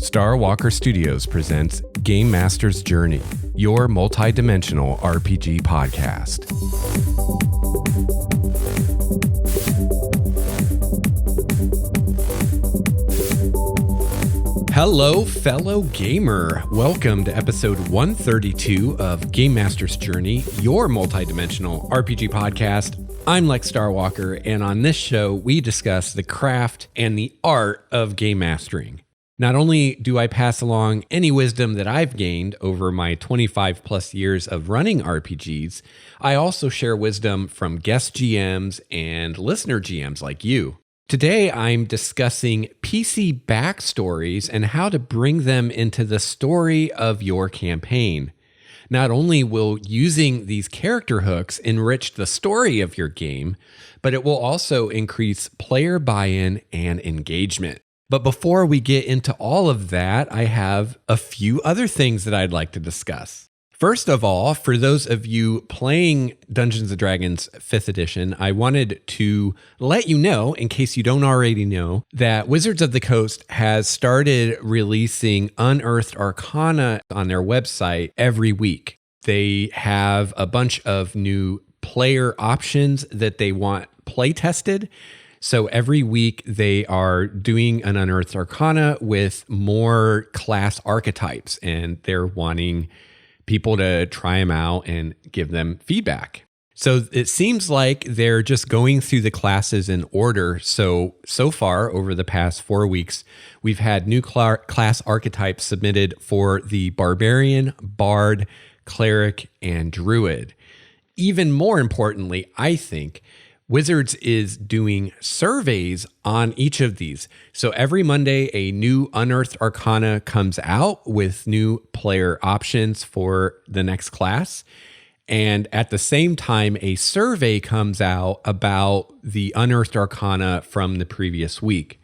Star Walker Studios presents Game Master's Journey, your multi-dimensional RPG podcast. Hello, fellow gamer. Welcome to episode 132 of Game Master's Journey, your multi-dimensional RPG podcast. I'm Lex Starwalker, and on this show, we discuss the craft and the art of game mastering. Not only do I pass along any wisdom that I've gained over my 25 plus years of running RPGs, I also share wisdom from guest GMs and listener GMs like you. Today, I'm discussing PC backstories and how to bring them into the story of your campaign. Not only will using these character hooks enrich the story of your game, but it will also increase player buy-in and engagement. But before we get into all of that, I have a few other things that I'd like to discuss. First of all, for those of you playing Dungeons & Dragons 5th edition, I wanted to let you know, in case you don't already know, that Wizards of the Coast has started releasing Unearthed Arcana on their website every week. They have a bunch of new player options that they want play tested. So every week they are doing an Unearthed Arcana with more class archetypes, and they're wanting people to try them out and give them feedback. So it seems like they're just going through the classes in order. So far over the past 4 weeks, we've had new class archetypes submitted for the Barbarian, Bard, Cleric, and Druid. Even more importantly, I think, Wizards is doing surveys on each of these. So every Monday, a new Unearthed Arcana comes out with new player options for the next class. And at the same time, a survey comes out about the Unearthed Arcana from the previous week.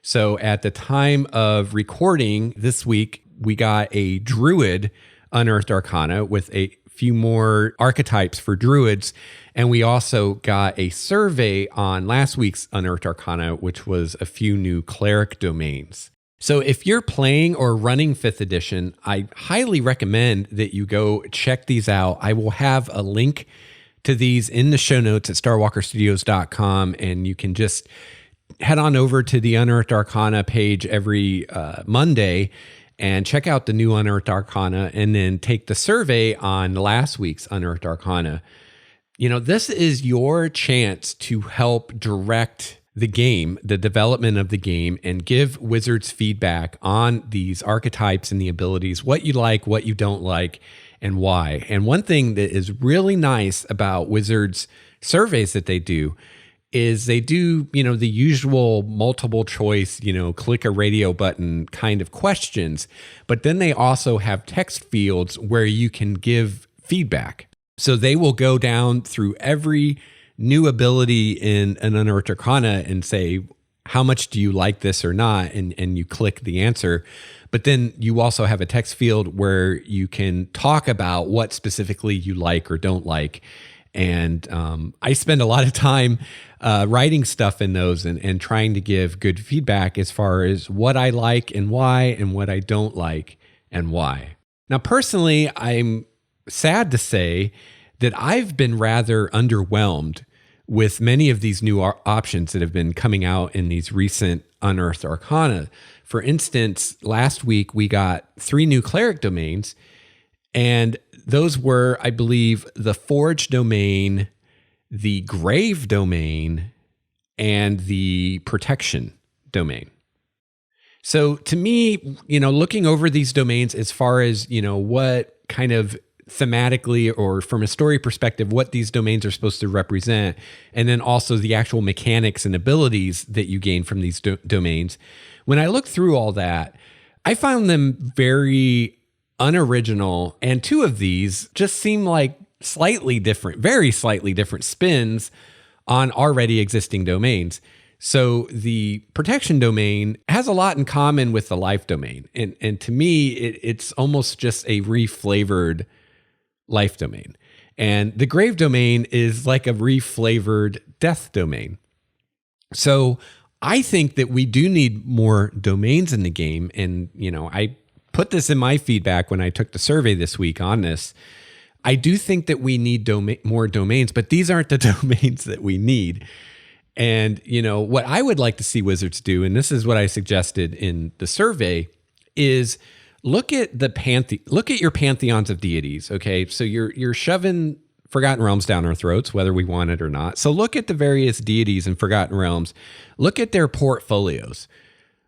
So at the time of recording this week, we got a Druid Unearthed Arcana with a few more archetypes for Druids. And we also got a survey on last week's Unearthed Arcana, which was a few new cleric domains. So if you're playing or running 5th edition, I highly recommend that you go check these out. I will have a link to these in the show notes at starwalkerstudios.com, and you can just head on over to the Unearthed Arcana page every Monday and check out the new Unearthed Arcana, and then take the survey on last week's Unearthed Arcana. You know, this is your chance to help direct the game, the development of the game, and give Wizards feedback on these archetypes and the abilities, what you like, what you don't like, and why. And one thing that is really nice about Wizards surveys that they do is they do, the usual multiple choice, click a radio button kind of questions, but then they also have text fields where you can give feedback. So they will go down through every new ability in an Unearthed Arcana and say, how much do you like this or not? And you click the answer. But then you also have a text field where you can talk about what specifically you like or don't like. And I spend a lot of time writing stuff in those and trying to give good feedback as far as what I like and why, and what I don't like and why. Now, personally, I'm sad to say that I've been rather underwhelmed with many of these new options that have been coming out in these recent Unearthed Arcana. For instance, last week we got 3 new cleric domains, and those were, I believe, the Forge domain, the Grave domain, and the Protection domain. So to me, looking over these domains as far as, what kind of thematically or from a story perspective, what these domains are supposed to represent, and then also the actual mechanics and abilities that you gain from these domains. When I look through all that, I found them very unoriginal, and 2 of these just seem like very slightly different spins on already existing domains. So the Protection domain has a lot in common with the Life domain, and to me, it's almost just a reflavored Life domain. And the Grave domain is like a reflavored Death domain. So I think that we do need more domains in the game. And, I put this in my feedback when I took the survey this week on this. I do think that we need more domains, but these aren't the domains that we need. And, what I would like to see Wizards do, and this is what I suggested in the survey, is look at your pantheons of deities. Okay. So you're shoving Forgotten Realms down our throats, whether we want it or not. So look at the various deities in Forgotten Realms, look at their portfolios,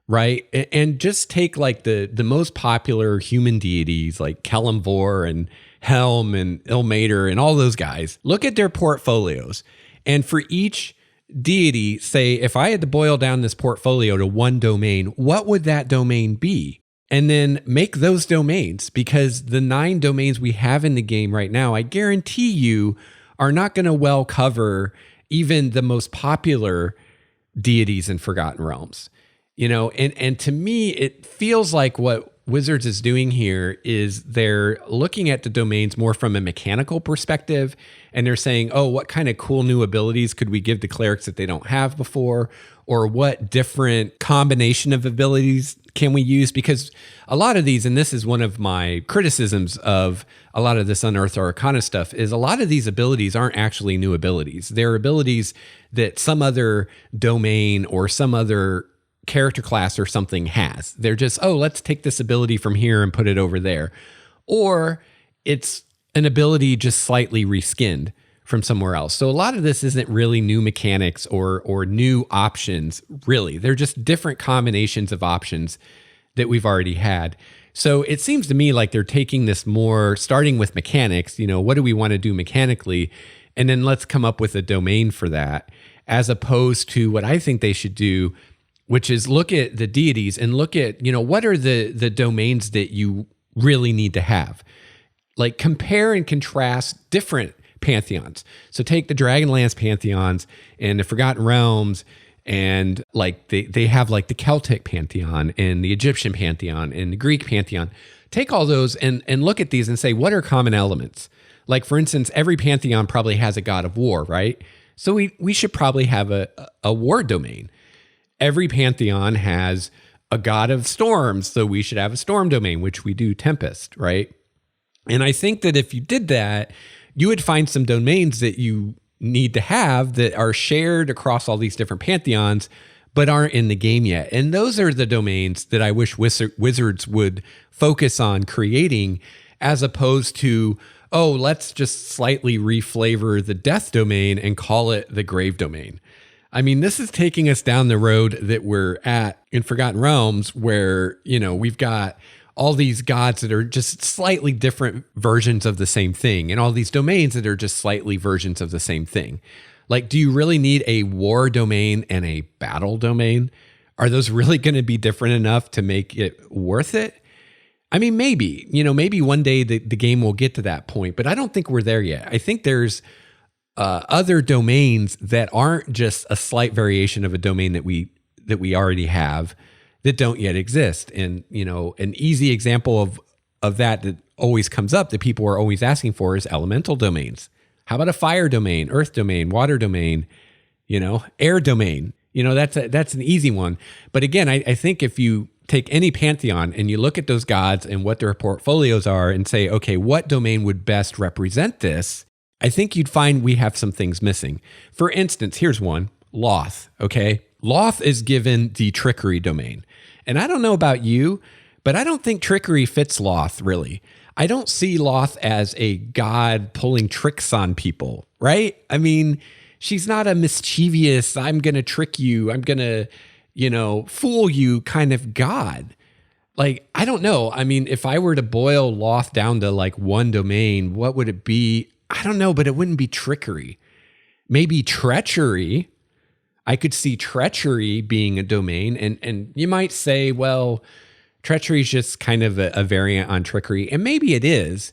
right? And just take like the most popular human deities like Kelemvor and Helm and Ilmater and all those guys. Look at their portfolios. And for each deity, say, if I had to boil down this portfolio to one domain, what would that domain be? And then make those domains, because the 9 domains we have in the game right now, I guarantee you, are not going to well cover even the most popular deities in Forgotten Realms. And to me, it feels like what Wizards is doing here is they're looking at the domains more from a mechanical perspective, and they're saying, oh, what kind of cool new abilities could we give to clerics that they don't have before? Or what different combination of abilities can we use? Because a lot of these, and this is one of my criticisms of a lot of this Unearthed Arcana stuff, is a lot of these abilities aren't actually new abilities. They're abilities that some other domain or some other character class or something has. They're just, oh, let's take this ability from here and put it over there. Or it's an ability just slightly reskinned from somewhere else. So a lot of this isn't really new mechanics or new options, really. They're just different combinations of options that we've already had. So it seems to me like they're taking this more, starting with mechanics, what do we want to do mechanically? And then let's come up with a domain for that, as opposed to what I think they should do, which is look at the deities and look at, what are the domains that you really need to have? Like compare and contrast different pantheons. So take the Dragonlance pantheons and the Forgotten Realms, and like they have like the Celtic pantheon and the Egyptian pantheon and the Greek pantheon. Take all those and look at these and say, what are common elements? Like, for instance, every pantheon probably has a god of war, right? So we should probably have a war domain. Every pantheon has a god of storms, so we should have a storm domain, which we do Tempest, right? And I think that if you did that, you would find some domains that you need to have that are shared across all these different pantheons, but aren't in the game yet. And those are the domains that I wish Wizards would focus on creating, as opposed to, oh, let's just slightly reflavor the death domain and call it the grave domain. I mean, this is taking us down the road that we're at in Forgotten Realms, where, we've got all these gods that are just slightly different versions of the same thing, and all these domains that are just slightly versions of the same thing. Like, do you really need a war domain and a battle domain? Are those really going to be different enough to make it worth it? I mean, maybe, maybe one day the game will get to that point, but I don't think we're there yet. I think there's other domains that aren't just a slight variation of a domain that we already have, that don't yet exist. And, an easy example of that always comes up, that people are always asking for, is elemental domains. How about a fire domain, earth domain, water domain, air domain? That's an easy one. But again, I think if you take any pantheon and you look at those gods and what their portfolios are and say, okay, what domain would best represent this? I think you'd find we have some things missing. For instance, here's one, Loth, okay? Loth is given the trickery domain. And I don't know about you, but I don't think trickery fits Loth, really. I don't see Loth as a god pulling tricks on people, right? I mean, she's not a mischievous, I'm going to trick you, I'm going to, fool you kind of god. Like, I don't know. I mean, if I were to boil Loth down to like one domain, what would it be? I don't know, but it wouldn't be trickery. Maybe treachery. I could see treachery being a domain, and you might say, well, treachery is just kind of a variant on trickery, and maybe it is,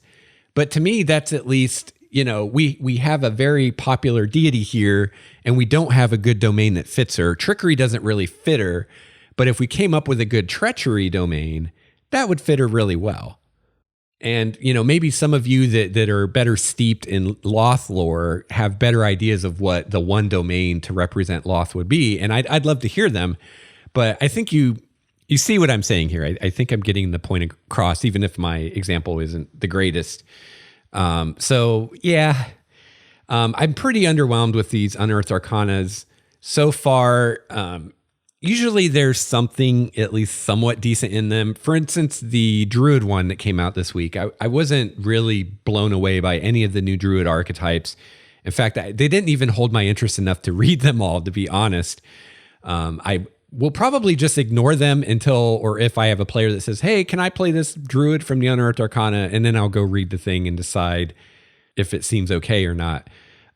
but to me, that's at least, we have a very popular deity here, and we don't have a good domain that fits her. Trickery doesn't really fit her, but if we came up with a good treachery domain, that would fit her really well. And, maybe some of you that are better steeped in Loth lore have better ideas of what the one domain to represent Loth would be. And I'd love to hear them. But I think you see what I'm saying here. I think I'm getting the point across, even if my example isn't the greatest. I'm pretty underwhelmed with these Unearthed Arcanas so far. Usually there's something at least somewhat decent in them. For instance, the Druid one that came out this week, I wasn't really blown away by any of the new Druid archetypes. In fact, they didn't even hold my interest enough to read them all, to be honest. I will probably just ignore them until, or if I have a player that says, hey, can I play this Druid from the Unearthed Arcana? And then I'll go read the thing and decide if it seems okay or not.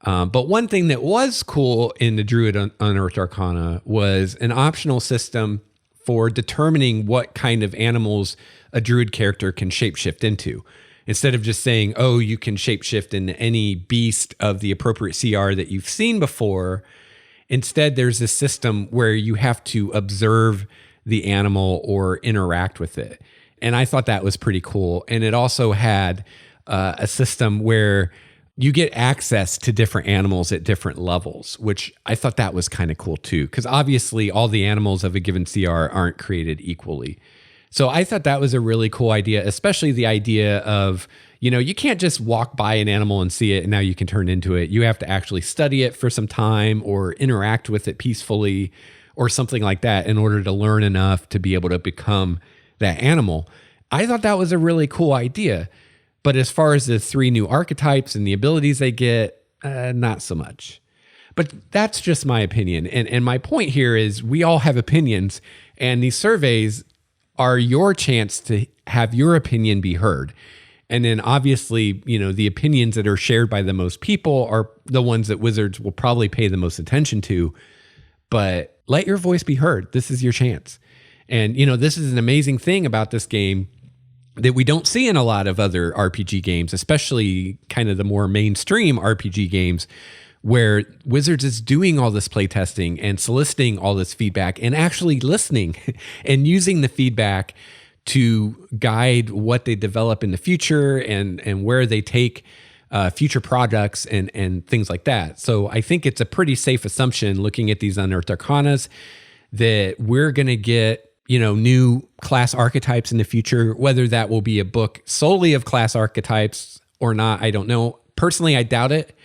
But one thing that was cool in the Druid Unearthed Arcana was an optional system for determining what kind of animals a Druid character can shapeshift into. Instead of just saying, oh, you can shapeshift into any beast of the appropriate CR that you've seen before, instead there's a system where you have to observe the animal or interact with it. And I thought that was pretty cool. And it also had a system where you get access to different animals at different levels, which I thought that was kind of cool too, because obviously all the animals of a given CR aren't created equally. So I thought that was a really cool idea, especially the idea of, you can't just walk by an animal and see it and now you can turn into it. You have to actually study it for some time or interact with it peacefully or something like that in order to learn enough to be able to become that animal. I thought that was a really cool idea. But as far as the 3 new archetypes and the abilities they get, not so much. But that's just my opinion. And my point here is we all have opinions, and these surveys are your chance to have your opinion be heard. And then obviously, the opinions that are shared by the most people are the ones that Wizards will probably pay the most attention to. But let your voice be heard. This is your chance. And, this is an amazing thing about this game that we don't see in a lot of other RPG games, especially kind of the more mainstream RPG games, where Wizards is doing all this playtesting and soliciting all this feedback and actually listening and using the feedback to guide what they develop in the future and where they take future products and things like that. So I think it's a pretty safe assumption looking at these Unearthed Arcanas that we're going to get new class archetypes in the future. Whether that will be a book solely of class archetypes or not, I don't know. Personally, I doubt it.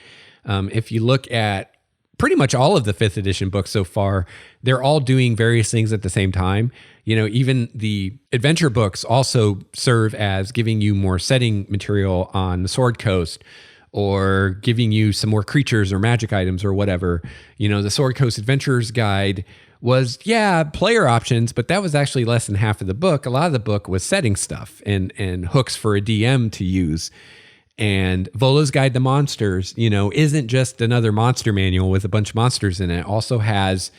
If you look at pretty much all of the 5th edition books so far, they're all doing various things at the same time. Even the adventure books also serve as giving you more setting material on the Sword Coast or giving you some more creatures or magic items or whatever. The Sword Coast Adventurer's Guide was, player options, but that was actually less than half of the book. A lot of the book was setting stuff and hooks for a DM to use. And Volo's Guide to Monsters, isn't just another monster manual with a bunch of monsters in it. It also has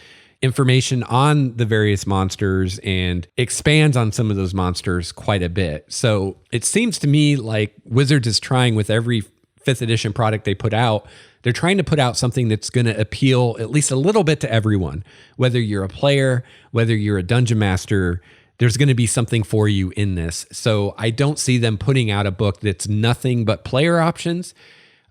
information on the various monsters and expands on some of those monsters quite a bit. So it seems to me like Wizards is trying with every 5th edition product they put out, they're trying to put out something that's going to appeal at least a little bit to everyone. Whether you're a player, whether you're a dungeon master, there's going to be something for you in this. So I don't see them putting out a book that's nothing but player options,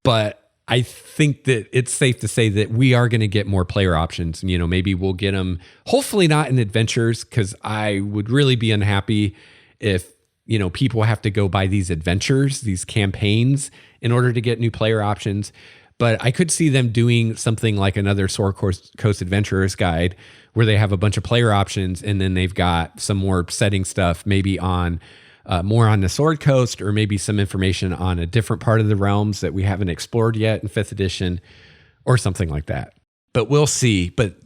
but I think that it's safe to say that we are going to get more player options. Maybe we'll get them, hopefully not in adventures, because I would really be unhappy if people have to go buy these adventures, these campaigns in order to get new player options. But I could see them doing something like another Sword Coast Adventurer's Guide where they have a bunch of player options and then they've got some more setting stuff, maybe on more on the Sword Coast, or maybe some information on a different part of the realms that we haven't explored yet in 5th edition or something like that. But we'll see. But,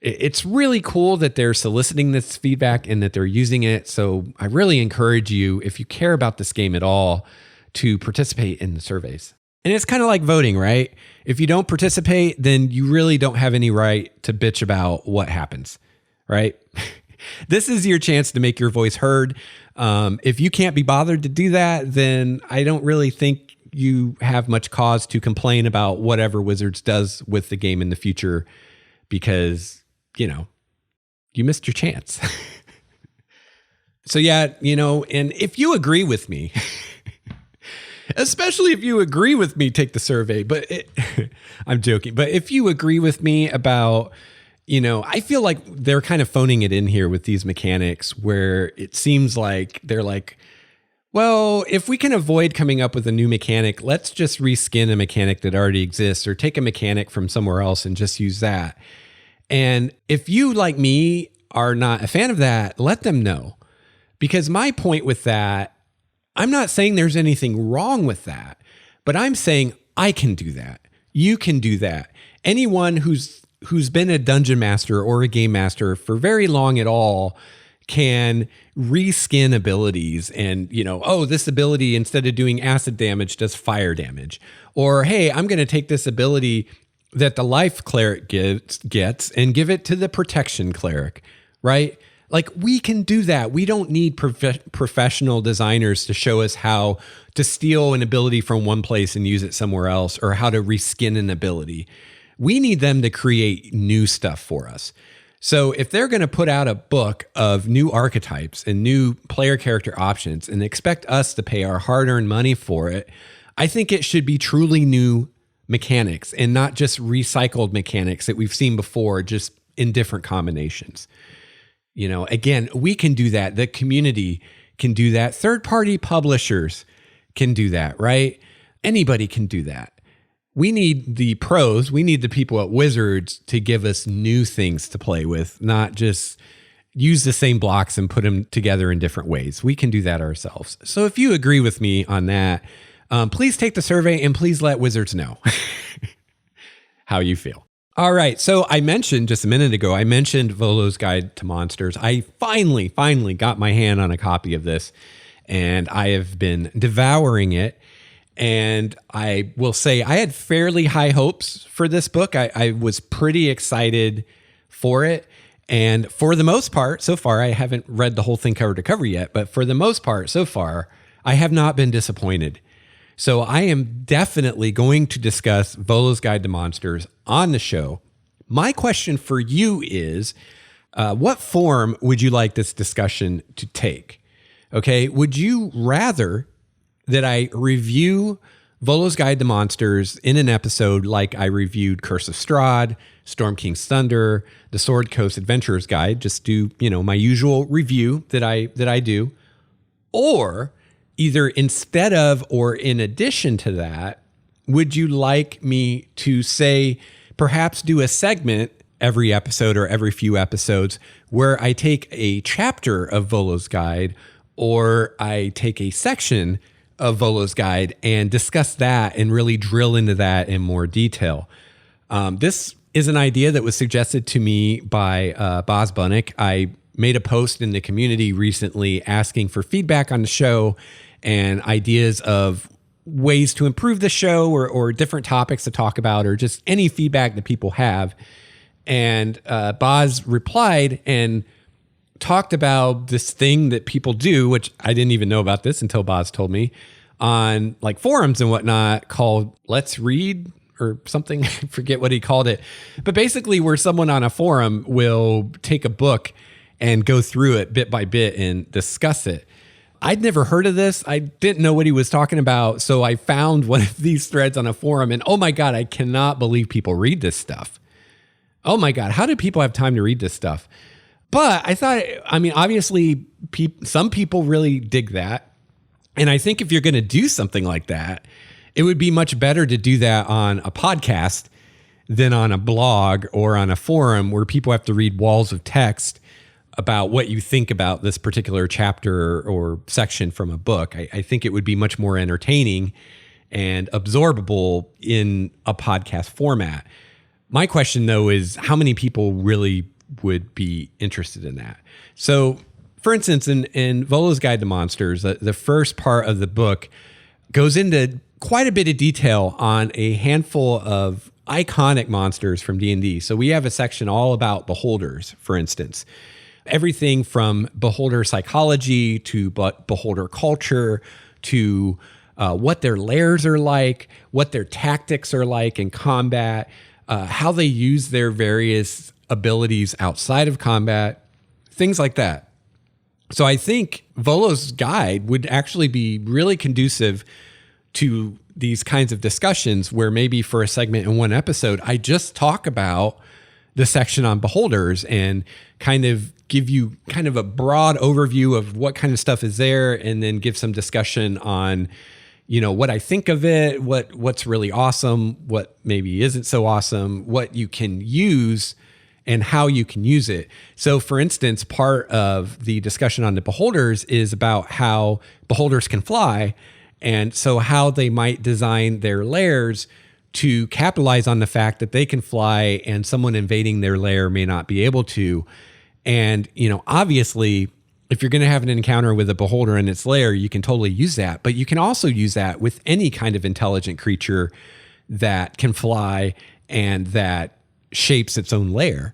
it's really cool that they're soliciting this feedback and that they're using it. So I really encourage you, if you care about this game at all, to participate in the surveys. And it's kind of like voting, right? If you don't participate, then you really don't have any right to bitch about what happens, right? This is your chance to make your voice heard. If you can't be bothered to do that, then I don't really think you have much cause to complain about whatever Wizards does with the game in the future, because, you missed your chance. So yeah, and if you agree with me, especially if you agree with me, take the survey. But I'm joking. But if you agree with me about, I feel like they're kind of phoning it in here with these mechanics where it seems like they're like, well, if we can avoid coming up with a new mechanic, let's just reskin a mechanic that already exists or take a mechanic from somewhere else and just use that. And if you, like me, are not a fan of that, let them know. Because my point with that, I'm not saying there's anything wrong with that, but I'm saying I can do that. You can do that. Anyone who's been a dungeon master or a game master for very long at all can reskin abilities and, this ability, instead of doing acid damage, does fire damage. Or, hey, I'm going to take this ability that the life cleric gets and give it to the protection cleric, right? Like, we can do that. We don't need professional designers to show us how to steal an ability from one place and use it somewhere else, or how to reskin an ability. We need them to create new stuff for us. So if they're going to put out a book of new archetypes and new player character options and expect us to pay our hard-earned money for it, I think it should be truly new mechanics and not just recycled mechanics that we've seen before, just in different combinations. Again, we can do that. The community can do that. Third-party publishers can do that, right? Anybody can do that. We need the pros. We need the people at Wizards to give us new things to play with, not just use the same blocks and put them together in different ways. We can do that ourselves. So if you agree with me on that, please take the survey and please let Wizards know how you feel. All right. So I mentioned just a minute ago, Volo's Guide to Monsters. I finally got my hand on a copy of this, and I have been devouring it. And I will say I had fairly high hopes for this book. I was pretty excited for it. And for the most part, so far, I haven't read the whole thing cover to cover yet, but for the most part, so far, I have not been disappointed. So I am definitely going to discuss Volo's Guide to Monsters on the show. My question for you is, what form would you like this discussion to take? Okay, would you rather that I review Volo's Guide to Monsters in an episode like I reviewed Curse of Strahd, Storm King's Thunder, The Sword Coast Adventurer's Guide, just do, my usual review that I do, or either instead of or in addition to that, would you like me to say, perhaps do a segment every episode or every few episodes where I take a chapter of Volo's Guide, or I take a section of Volo's Guide and discuss that and really drill into that in more detail? This is an idea that was suggested to me by Boz Bunnick. I made a post in the community recently asking for feedback on the show and ideas of ways to improve the show, or different topics to talk about, or just any feedback that people have. And Boz replied and talked about this thing that people do, which I didn't even know about this until Boz told me, on like forums and whatnot, called Let's Read or something. I forget what he called it. But basically where someone on a forum will take a book and go through it bit by bit and discuss it. I'd never heard of this. I didn't know what he was talking about. So I found one of these threads on a forum, and oh my God, I cannot believe people read this stuff. Oh my God, how do people have time to read this stuff? But I thought, obviously some people really dig that. And I think if you're going to do something like that, it would be much better to do that on a podcast than on a blog or on a forum where people have to read walls of text about what you think about this particular chapter or section from a book. I think it would be much more entertaining and absorbable in a podcast format. My question, though, is how many people really would be interested in that? So, for instance, in Volo's Guide to Monsters, the first part of the book goes into quite a bit of detail on a handful of iconic monsters from D&D. So we have a section all about beholders, for instance. Everything from beholder psychology to beholder culture to what their lairs are like, what their tactics are like in combat, how they use their various abilities outside of combat, things like that. So I think Volo's guide would actually be really conducive to these kinds of discussions where maybe for a segment in one episode, I just talk about the section on beholders and kind of give you kind of a broad overview of what kind of stuff is there, and then give some discussion on, what I think of it, what's really awesome, what maybe isn't so awesome, what you can use and how you can use it. So for instance, part of the discussion on the beholders is about how beholders can fly, and so how they might design their lairs to capitalize on the fact that they can fly and someone invading their lair may not be able to. And, obviously, if you're going to have an encounter with a beholder in its lair, you can totally use that. But you can also use that with any kind of intelligent creature that can fly and that shapes its own lair.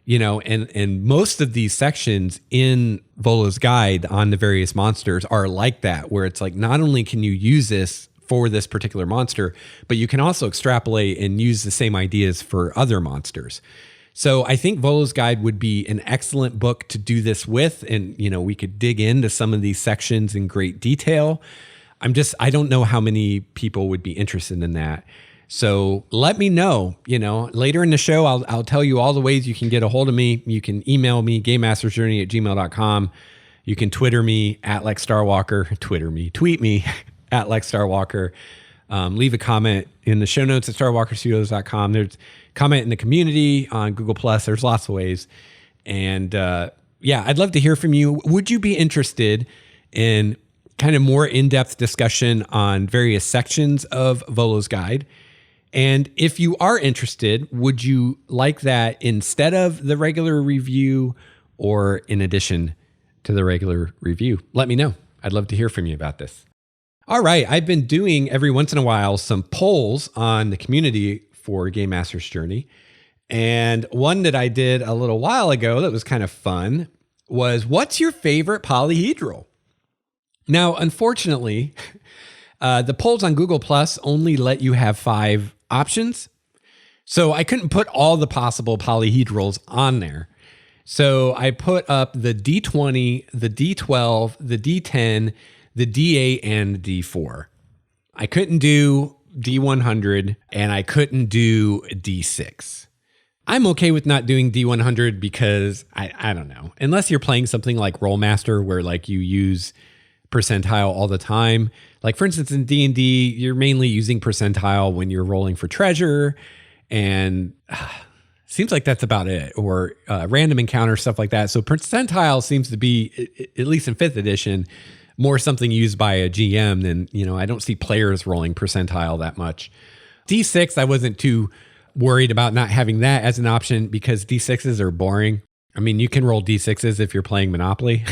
And most of these sections in Volo's guide on the various monsters are like that, where it's like, not only can you use this for this particular monster, but you can also extrapolate and use the same ideas for other monsters. So I think Volo's guide would be an excellent book to do this with. And, we could dig into some of these sections in great detail. I don't know how many people would be interested in that. So let me know, later in the show, I'll tell you all the ways you can get a hold of me. You can email me, gamemastersjourney@gmail.com. You can Twitter me @LexStarWalker, tweet me @LexStarWalker. Leave a comment in the show notes at StarWalkerStudios.com. There's comment in the community on Google+. There's lots of ways. And I'd love to hear from you. Would you be interested in kind of more in-depth discussion on various sections of Volo's guide? And if you are interested, would you like that instead of the regular review or in addition to the regular review? Let me know. I'd love to hear from you about this. All right. I've been doing every once in a while some polls on the community for Game Master's Journey. And one that I did a little while ago that was kind of fun was, what's your favorite polyhedral? Now, unfortunately, the polls on Google Plus only let you have 5 options. So I couldn't put all the possible polyhedrals on there. So I put up the D20, the D12, the D10, the D8, and the D4. I couldn't do D100 and I couldn't do D6. I'm okay with not doing D100 because I don't know, unless you're playing something like Rollmaster where like you use percentile all the time. Like for instance, in D&D, you're mainly using percentile when you're rolling for treasure, and seems like that's about it, or random encounter, stuff like that. So percentile seems to be, at least in 5th edition, more something used by a GM than, I don't see players rolling percentile that much. D6, I wasn't too worried about not having that as an option because D6s are boring. I mean, you can roll D6s if you're playing Monopoly,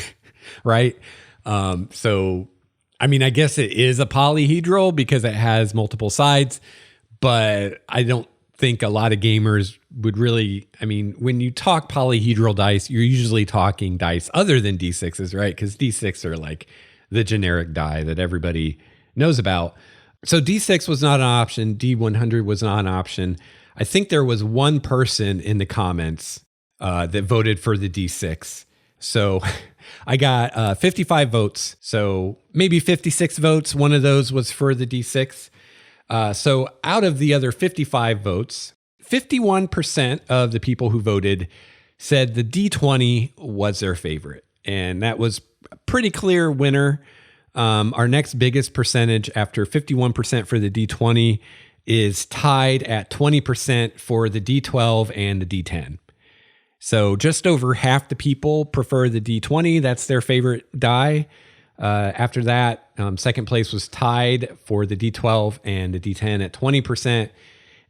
right? So, I mean, I guess it is a polyhedral because it has multiple sides, but I don't think a lot of gamers would really, I mean, when you talk polyhedral dice, you're usually talking dice other than D6s, right? Because D6 are like the generic die that everybody knows about. So D6 was not an option. D100 was not an option. I think there was one person in the comments that voted for the D6. So I got 55 votes. So maybe 56 votes. One of those was for the D6. So out of the other 55 votes, 51% of the people who voted said the D20 was their favorite. And that was a pretty clear winner. Our next biggest percentage after 51% for the D20 is tied at 20% for the D12 and the D10. So just over half the people prefer the D20. That's their favorite die. After that, second place was tied for the D12 and the D10 at 20%.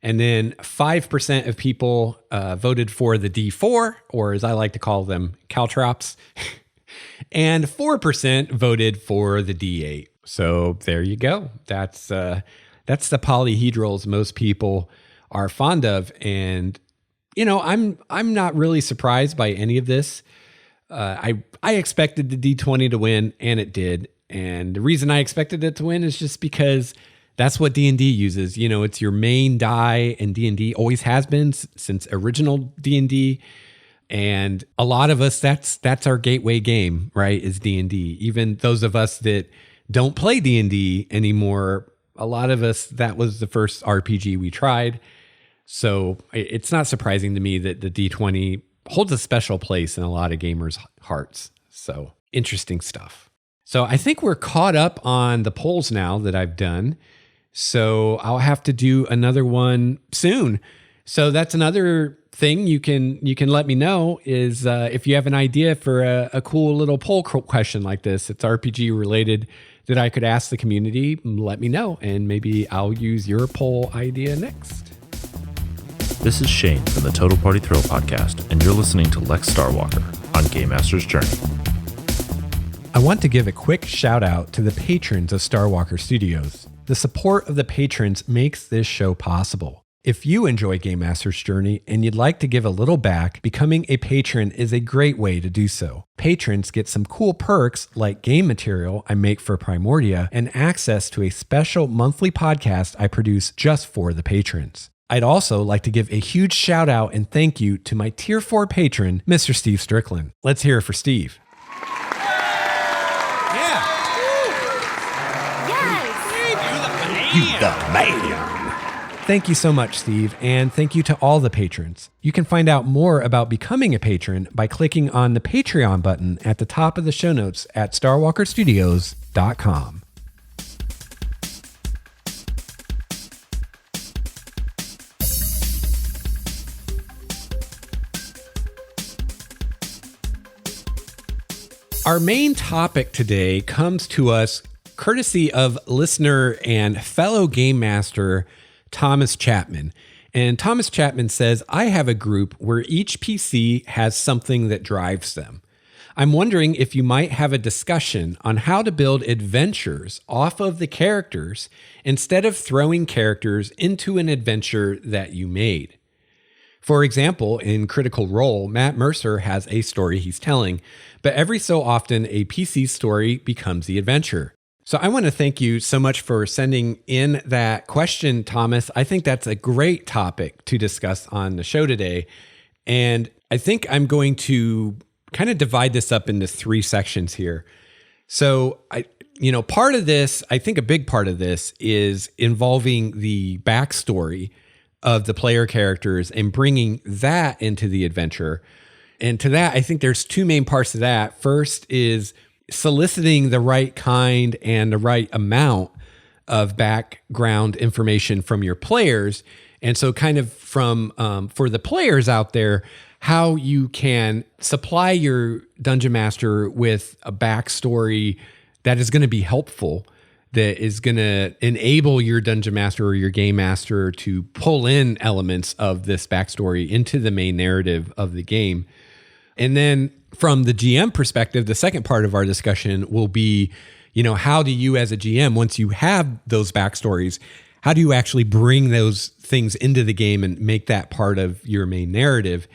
And then 5% of people voted for the D4, or as I like to call them, caltrops. And 4% voted for the D8. So there you go. That's the polyhedrals most people are fond of. And, I'm not really surprised by any of this. I expected the D20 to win, and it did. And the reason I expected it to win is just because that's what D&D uses. It's your main die, and D&D always has been since original D&D. And a lot of us, that's our gateway game, right? Is D&D. Even those of us that don't play D&D anymore, a lot of us, that was the first RPG we tried. So it's not surprising to me that the D20 holds a special place in a lot of gamers' hearts. So interesting stuff. So I think we're caught up on the polls now that I've done. So I'll have to do another one soon. So that's another thing you can let me know is if you have an idea for a cool little poll question like this, it's RPG related, that I could ask the community, let me know, and maybe I'll use your poll idea next. This is Shane from the Total Party Thrill podcast, and you're listening to Lex Starwalker on Game Master's Journey. I want to give a quick shout out to the patrons of Starwalker Studios. The support of the patrons makes this show possible. If you enjoy Game Master's Journey and you'd like to give a little back, becoming a patron is a great way to do so. Patrons get some cool perks like game material I make for Primordia and access to a special monthly podcast I produce just for the patrons. I'd also like to give a huge shout out and thank you to my Tier 4 patron, Mr. Steve Strickland. Let's hear it for Steve. Yeah. Yes. You the man. Thank you so much, Steve, and thank you to all the patrons. You can find out more about becoming a patron by clicking on the Patreon button at the top of the show notes at starwalkerstudios.com. Our main topic today comes to us courtesy of listener and fellow game master Thomas Chapman. And Thomas Chapman says, I have a group where each PC has something that drives them. I'm wondering if you might have a discussion on how to build adventures off of the characters instead of throwing characters into an adventure that you made. For example, in Critical Role, Matt Mercer has a story he's telling, but every so often a PC story becomes the adventure. So I want to thank you so much for sending in that question, Thomas. I think that's a great topic to discuss on the show today. And I think I'm going to kind of divide this up into 3 sections here. So part of this, I think a big part of this is involving the backstory of the player characters and bringing that into the adventure. And to that, I think there's 2 main parts to that. First is soliciting the right kind and the right amount of background information from your players. And so kind of from, for the players out there, how you can supply your dungeon master with a backstory that is going to be helpful, that is going to enable your dungeon master or your game master to pull in elements of this backstory into the main narrative of the game. And then from the GM perspective, the second part of our discussion will be, how do you as a GM, once you have those backstories, how do you actually bring those things into the game and make that part of your main narrative?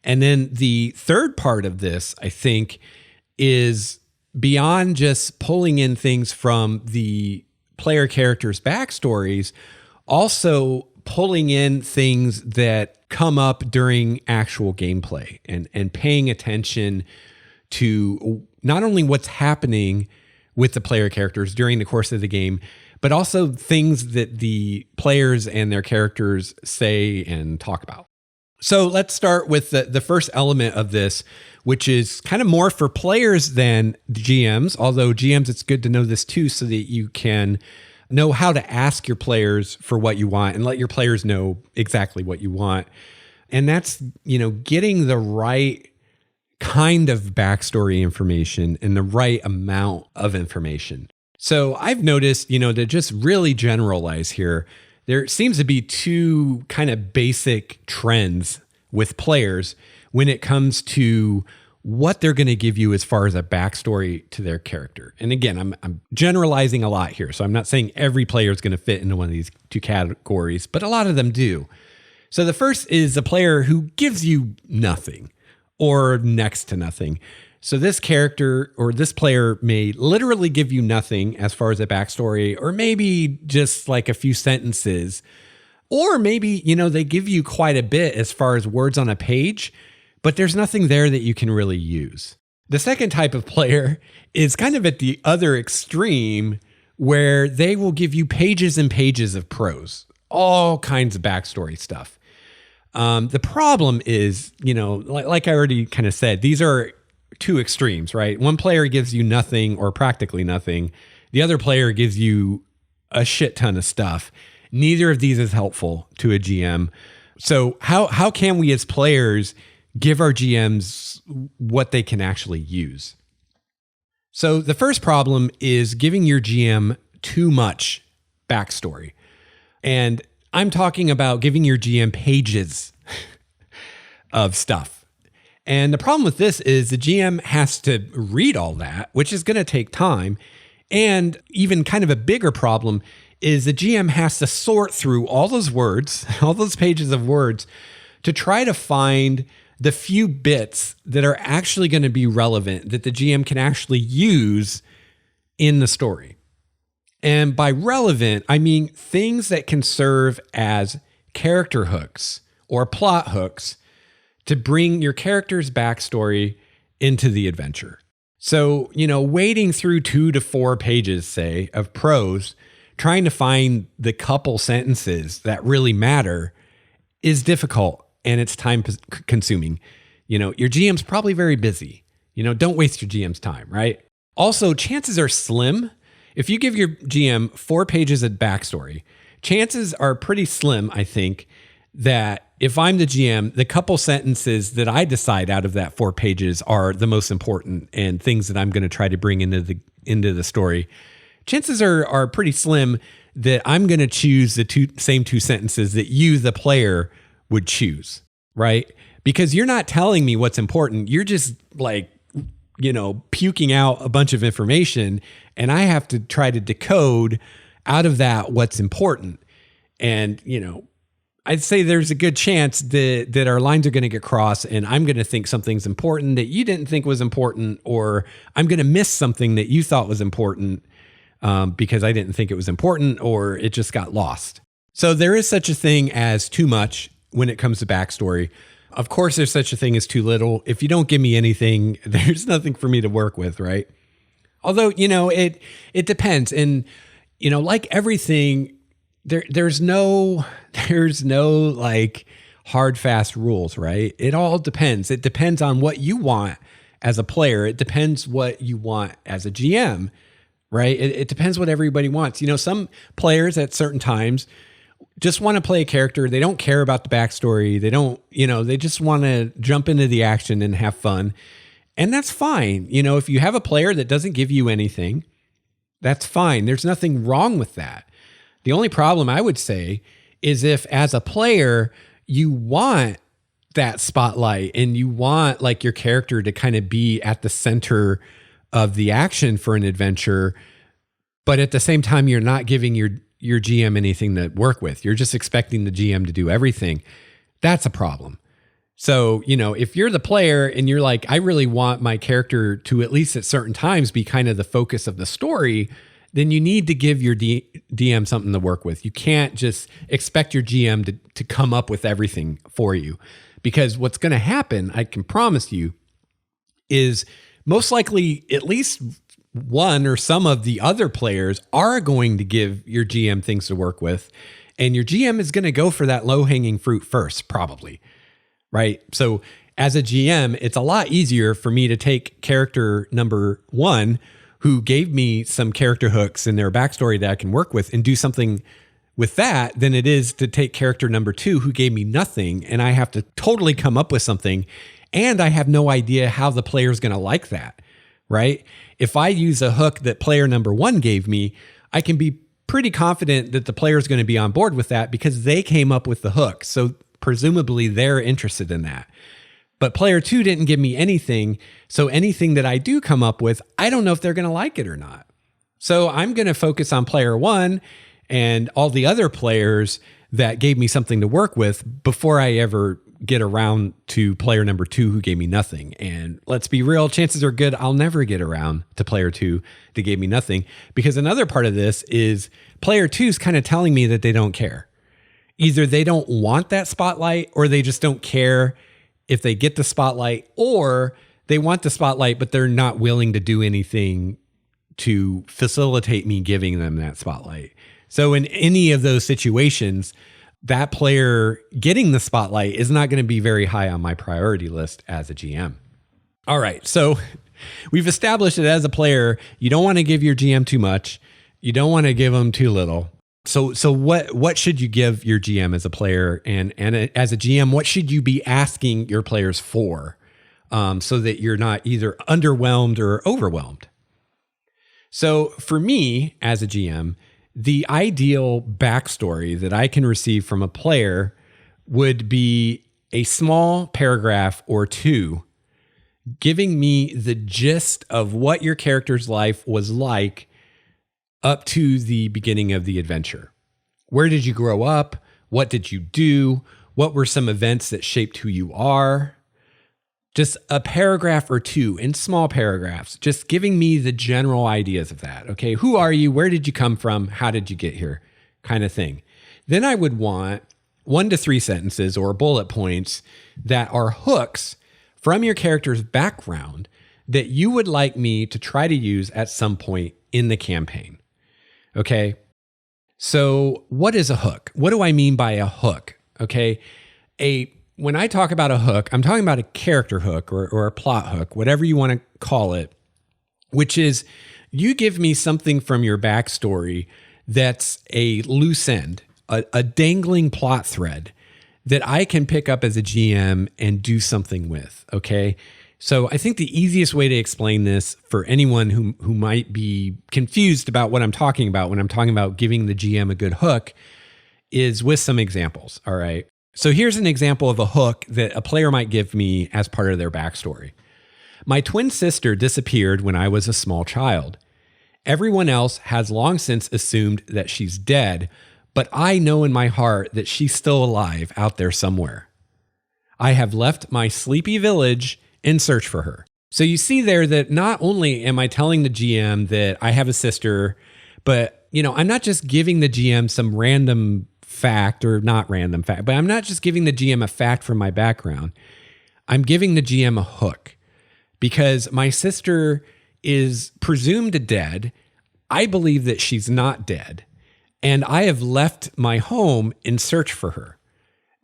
And then the third part of this, I think, is beyond just pulling in things from the player characters' backstories, also pulling in things that come up during actual gameplay and paying attention to not only what's happening with the player characters during the course of the game, but also things that the players and their characters say and talk about. So let's start with the first element of this, which is kind of more for players than GMs, although GMs, it's good to know this too, so that you can know how to ask your players for what you want and let your players know exactly what you want. And that's, getting the right kind of backstory information and the right amount of information. So I've noticed, to just really generalize here, there seems to be 2 kind of basic trends with players when it comes to what they're going to give you as far as a backstory to their character. And again, I'm generalizing a lot here, so I'm not saying every player is going to fit into one of these 2 categories, but a lot of them do. So the first is a player who gives you nothing or next to nothing. So this character or this player may literally give you nothing as far as a backstory, or maybe just like a few sentences, or maybe, they give you quite a bit as far as words on a page, but there's nothing there that you can really use. The second type of player is kind of at the other extreme, where they will give you pages and pages of prose, all kinds of backstory stuff. The problem is, like I already kind of said, these are two extremes, right? One player gives you nothing or practically nothing. The other player gives you a shit ton of stuff. Neither of these is helpful to a GM. So how can we as players give our GMs what they can actually use? So the first problem is giving your GM too much backstory. And I'm talking about giving your GM pages of stuff. And the problem with this is the GM has to read all that, which is going to take time. And even kind of a bigger problem is the GM has to sort through all those words, all those pages of words, to try to find the few bits that are actually going to be relevant, that the GM can actually use in the story. And by relevant, I mean things that can serve as character hooks or plot hooks to bring your character's backstory into the adventure. So, wading through 2 to 4 pages, say, of prose, trying to find the couple sentences that really matter is difficult, and it's time consuming. Your GM's probably very busy. Don't waste your GM's time, right? Also, chances are slim. If you give your GM 4 pages of backstory, chances are pretty slim, I think, that if I'm the GM, the couple sentences that I decide out of that 4 pages are the most important and things that I'm going to try to bring into the story. Chances are pretty slim that I'm going to choose the same two sentences that you, the player, would choose, right? Because you're not telling me what's important. You're just puking out a bunch of information, and I have to try to decode out of that what's important. And, I'd say there's a good chance that our lines are going to get crossed, and I'm going to think something's important that you didn't think was important, or I'm going to miss something that you thought was important because I didn't think it was important, or it just got lost. So there is such a thing as too much when it comes to backstory. Of course, there's such a thing as too little. If you don't give me anything, there's nothing for me to work with, right? Although, it depends. And, like everything, there's no like hard, fast rules, right? It all depends. It depends on what you want as a player. It depends what you want as a GM, right? It depends what everybody wants. Some players at certain times just want to play a character. They don't care about the backstory. They don't, they just want to jump into the action and have fun. And that's fine. If you have a player that doesn't give you anything, that's fine. There's nothing wrong with that. The only problem I would say is if as a player, you want that spotlight and you want like your character to kind of be at the center of the action for an adventure, but at the same time, you're not giving your GM anything to work with. You're just expecting the GM to do everything. That's a problem. So, if you're the player and you're like, I really want my character to at least at certain times be kind of the focus of the story, then you need to give your DM something to work with. You can't just expect your GM to come up with everything for you, because what's going to happen, I can promise you, is most likely at least one or some of the other players are going to give your GM things to work with, and your GM is going to go for that low-hanging fruit first, probably, right? So as a GM, it's a lot easier for me to take character number 1 who gave me some character hooks in their backstory that I can work with and do something with that than it is to take character number 2 who gave me nothing and I have to totally come up with something, and I have no idea how the player is going to like that, right? If I use a hook that player number 1 gave me, I can be pretty confident that the player is going to be on board with that because they came up with the hook. So presumably they're interested in that. But player 2 didn't give me anything. So anything that I do come up with, I don't know if they're going to like it or not. So I'm going to focus on player 1 and all the other players that gave me something to work with before I ever get around to player number 2 who gave me nothing. And let's be real, chances are good I'll never get around to player 2 that gave me nothing, because another part of this is player 2 is kind of telling me that they don't care. Either they don't want that spotlight or they just don't care if they get the spotlight, or they want the spotlight, but they're not willing to do anything to facilitate me giving them that spotlight. So in any of those situations, that player getting the spotlight is not going to be very high on my priority list as a GM. All right, so we've established that as a player, you don't want to give your GM too much. You don't want to give them too little. So what should you give your GM as a player? And as a GM, what should you be asking your players for so that you're not either underwhelmed or overwhelmed? So for me as a GM, the ideal backstory that I can receive from a player would be a small paragraph or two giving me the gist of what your character's life was like up to the beginning of the adventure. Where did you grow up? What did you do? What were some events that shaped who you are? Just a paragraph or two in small paragraphs, just giving me the general ideas of that. Okay, who are you? Where did you come from? How did you get here? Kind of thing. Then I would want 1 to 3 sentences or bullet points that are hooks from your character's background that you would like me to try to use at some point in the campaign. Okay, so what is a hook? What do I mean by a hook? Okay, when I talk about a hook, I'm talking about a character hook or a plot hook, whatever you want to call it, which is you give me something from your backstory that's a loose end, a dangling plot thread that I can pick up as a GM and do something with, okay? So I think the easiest way to explain this for anyone who might be confused about what I'm talking about when I'm talking about giving the GM a good hook is with some examples, all right? So here's an example of a hook that a player might give me as part of their backstory. My twin sister disappeared when I was a small child. Everyone else has long since assumed that she's dead, but I know in my heart that she's still alive out there somewhere. I have left my sleepy village in search for her. So you see there that not only am I telling the GM that I have a sister, but I'm not just giving the GM some random fact or not random fact, but I'm not just giving the GM a fact from my background. I'm giving the GM a hook because my sister is presumed dead. I believe that she's not dead, and I have left my home in search for her.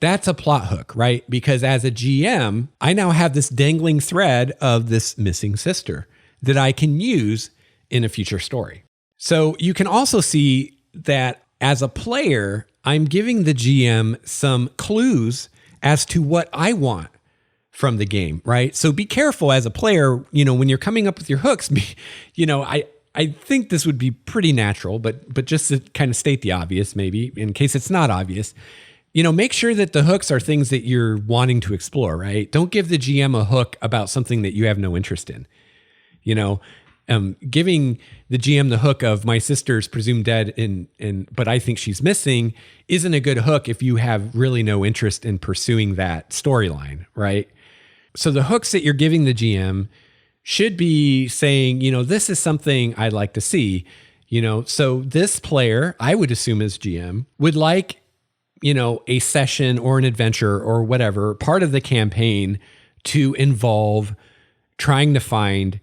That's a plot hook, right? Because as a GM, I now have this dangling thread of this missing sister that I can use in a future story. So you can also see that as a player, I'm giving the GM some clues as to what I want from the game, right? So be careful as a player, when you're coming up with your hooks, I think this would be pretty natural, but just to kind of state the obvious, maybe in case it's not obvious, make sure that the hooks are things that you're wanting to explore, right? Don't give the GM a hook about something that you have no interest in. Giving the GM the hook of my sister's presumed dead but I think she's missing isn't a good hook if you have really no interest in pursuing that storyline, right? So the hooks that you're giving the GM should be saying, this is something I'd like to see, so this player, I would assume as GM, would like, a session or an adventure or whatever, part of the campaign to involve trying to find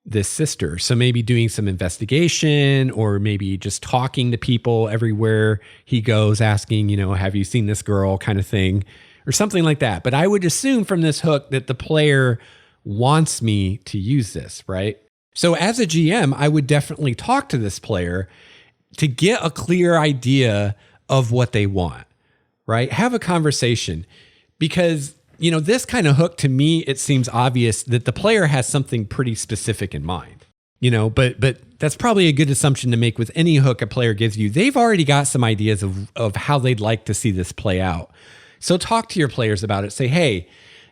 this sister. So maybe doing some investigation or maybe just talking to people everywhere he goes, asking, have you seen this girl kind of thing or something like that. But I would assume from this hook that the player wants me to use this, right? So as a GM, I would definitely talk to this player to get a clear idea of what they want, right? Have a conversation because this kind of hook, to me, it seems obvious that the player has something pretty specific in mind, but that's probably a good assumption to make with any hook a player gives you. They've already got some ideas of how they'd like to see this play out. So talk to your players about it. Say, hey,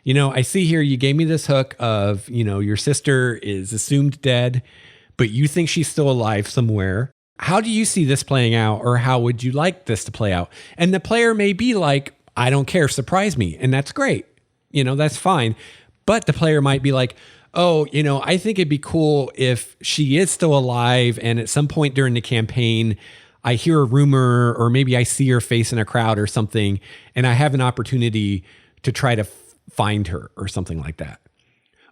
I see here you gave me this hook of, your sister is assumed dead, but you think she's still alive somewhere. How do you see this playing out, or how would you like this to play out? And the player may be like, I don't care, surprise me. And that's great. That's fine. But the player might be like, oh, I think it'd be cool if she is still alive and at some point during the campaign, I hear a rumor or maybe I see her face in a crowd or something, and I have an opportunity to try to find her or something like that.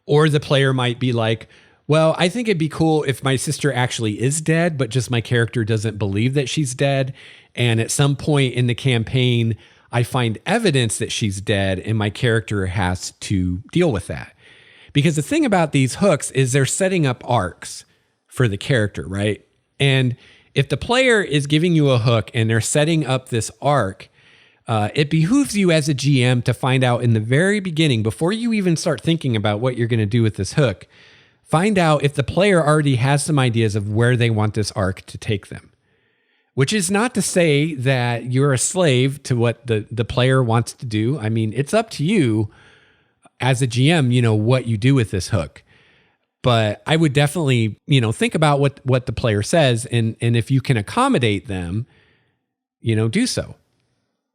Or the player might be like, well, I think it'd be cool if my sister actually is dead, but just my character doesn't believe that she's dead. And at some point in the campaign, I find evidence that she's dead and my character has to deal with that. Because the thing about these hooks is they're setting up arcs for the character, right? And if the player is giving you a hook and they're setting up this arc, it behooves you as a GM to find out in the very beginning, before you even start thinking about what you're going to do with this hook, find out if the player already has some ideas of where they want this arc to take them. Which is not to say that you're a slave to what the player wants to do. I mean, it's up to you as a GM, what you do with this hook. But I would definitely, think about what the player says, and if you can accommodate them, do so.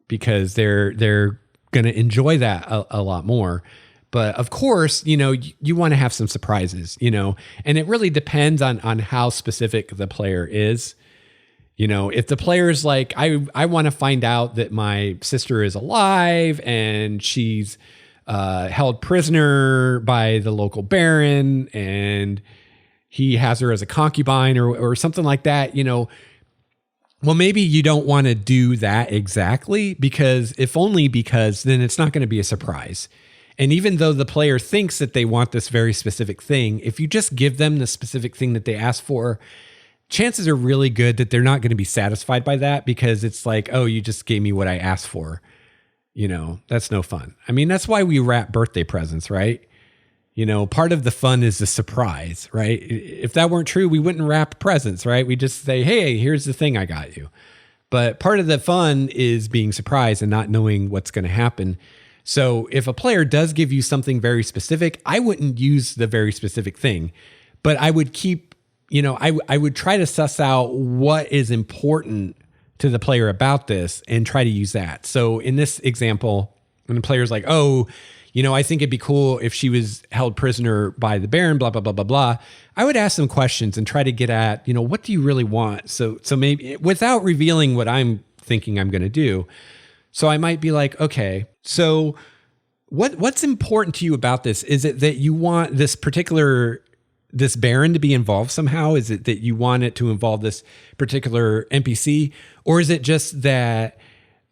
Because they're going to enjoy that a lot more. But of course, you want to have some surprises, and it really depends on how specific the player is. If the player's like, I want to find out that my sister is alive and she's held prisoner by the local baron and he has her as a concubine or something like that, well, maybe you don't want to do that exactly because then it's not going to be a surprise. And even though the player thinks that they want this very specific thing, if you just give them the specific thing that they asked for, chances are really good that they're not going to be satisfied by that because it's like, oh, you just gave me what I asked for. That's no fun. I mean, that's why we wrap birthday presents, right? Part of the fun is the surprise, right? If that weren't true, we wouldn't wrap presents, right? We just say, hey, here's the thing I got you. But part of the fun is being surprised and not knowing what's going to happen. So if a player does give you something very specific, I wouldn't use the very specific thing, but I would keep, I would try to suss out what is important to the player about this and try to use that. So in this example, when the player's like, oh, I think it'd be cool if she was held prisoner by the Baron, blah, blah, blah, blah, blah. I would ask some questions and try to get at, what do you really want? So maybe without revealing what I'm thinking I'm going to do. So I might be like, okay, so what's important to you about this? Is it that you want this Baron to be involved somehow? Is it that you want it to involve this particular NPC? Or is it just that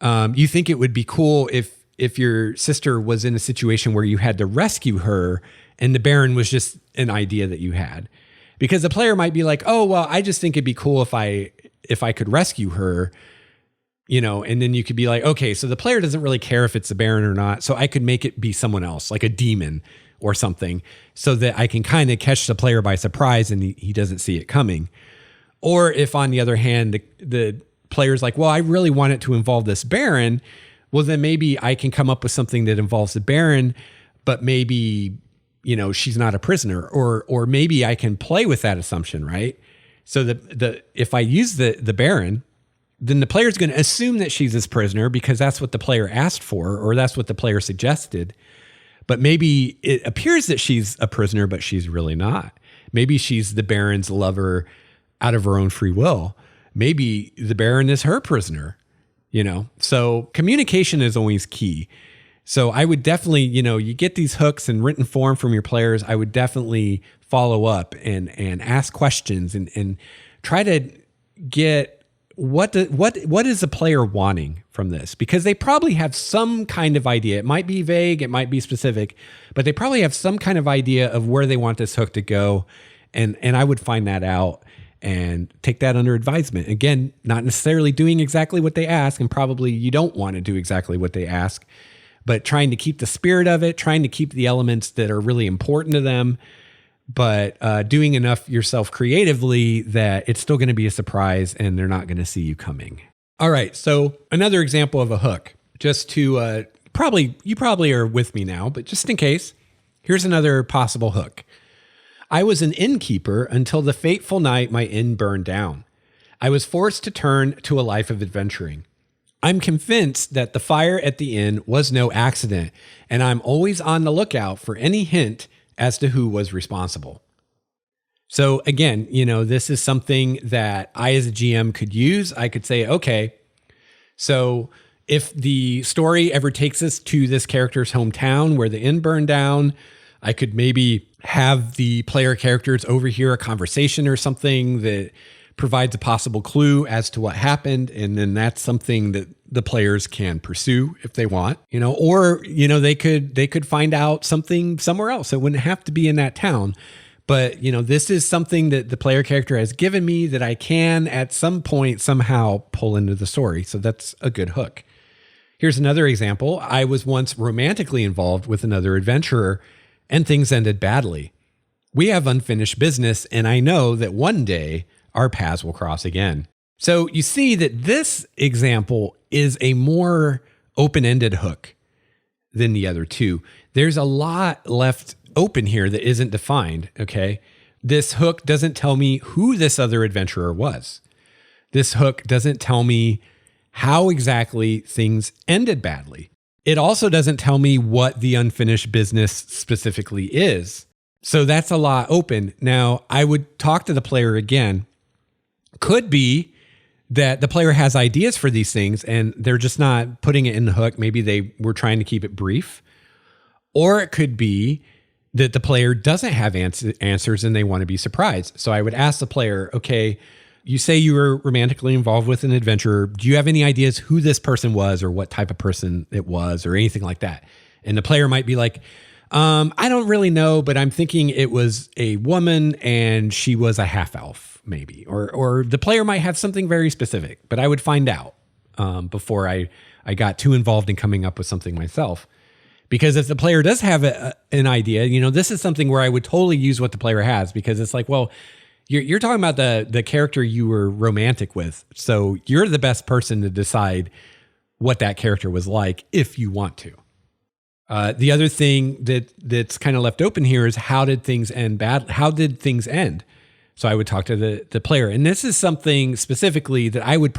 you think it would be cool if your sister was in a situation where you had to rescue her and the Baron was just an idea that you had? Because the player might be like, oh, well, I just think it'd be cool if I could rescue her, and then you could be like, okay, so the player doesn't really care if it's the Baron or not. So I could make it be someone else, like a demon or something, so that I can kind of catch the player by surprise and he doesn't see it coming. Or if on the other hand, the player's like, well, I really want it to involve this Baron. Well, then maybe I can come up with something that involves the Baron, but maybe, she's not a prisoner, or maybe I can play with that assumption, right? So if I use the Baron, then the player's going to assume that she's his prisoner because that's what the player asked for, or that's what the player suggested. But maybe it appears that she's a prisoner, but she's really not. Maybe she's the Baron's lover out of her own free will. Maybe the Baron is her prisoner, So communication is always key. So I would definitely, you get these hooks in written form from your players. I would definitely follow up and ask questions and try to get what is the player wanting from this? Because they probably have some kind of idea. It might be vague, it might be specific, but they probably have some kind of idea of where they want this hook to go. And I would find that out and take that under advisement. Again, not necessarily doing exactly what they ask, and probably you don't want to do exactly what they ask, but trying to keep the spirit of it, trying to keep the elements that are really important to them, but doing enough yourself creatively that it's still going to be a surprise and they're not going to see you coming. All right, so another example of a hook, just to you probably are with me now, but just in case, here's another possible hook. I was an innkeeper until the fateful night my inn burned down. I was forced to turn to a life of adventuring. I'm convinced that the fire at the inn was no accident, and I'm always on the lookout for any hint as to who was responsible. So again, this is something that I as a GM could use. I could say, okay, so, If the story ever takes us to this character's hometown where the inn burned down, I could maybe have the player characters overhear a conversation or something that provides a possible clue as to what happened. And then that's something that the players can pursue if they want, or, they could find out something somewhere else. It wouldn't have to be in that town. But, this is something that the player character has given me that I can at some point somehow pull into the story. So that's a good hook. Here's another example. I was once romantically involved with another adventurer and things ended badly. We have unfinished business, and I know that one day our paths will cross again. So you see that this example is a more open-ended hook than the other two. There's a lot left open here that isn't defined, okay? This hook doesn't tell me who this other adventurer was. This hook doesn't tell me how exactly things ended badly. It also doesn't tell me what the unfinished business specifically is. So that's a lot open. Now, I would talk to the player again. Could be that the player has ideas for these things and they're just not putting it in the hook. Maybe they were trying to keep it brief. Or it could be that the player doesn't have answers and they want to be surprised. So I would ask the player, okay, you say you were romantically involved with an adventurer. Do you have any ideas who this person was or what type of person it was or anything like that? And the player might be like, I don't really know, but I'm thinking it was a woman and she was a half elf maybe, or the player might have something very specific, but I would find out before I got too involved in coming up with something myself. Because if the player does have an idea, this is something where I would totally use what the player has, because it's like, well, you're talking about the character you were romantic with. So you're the best person to decide what that character was like if you want to. The other thing that's kind of left open here is how did things end bad? How did things end? So I would talk to the player. And this is something specifically that I would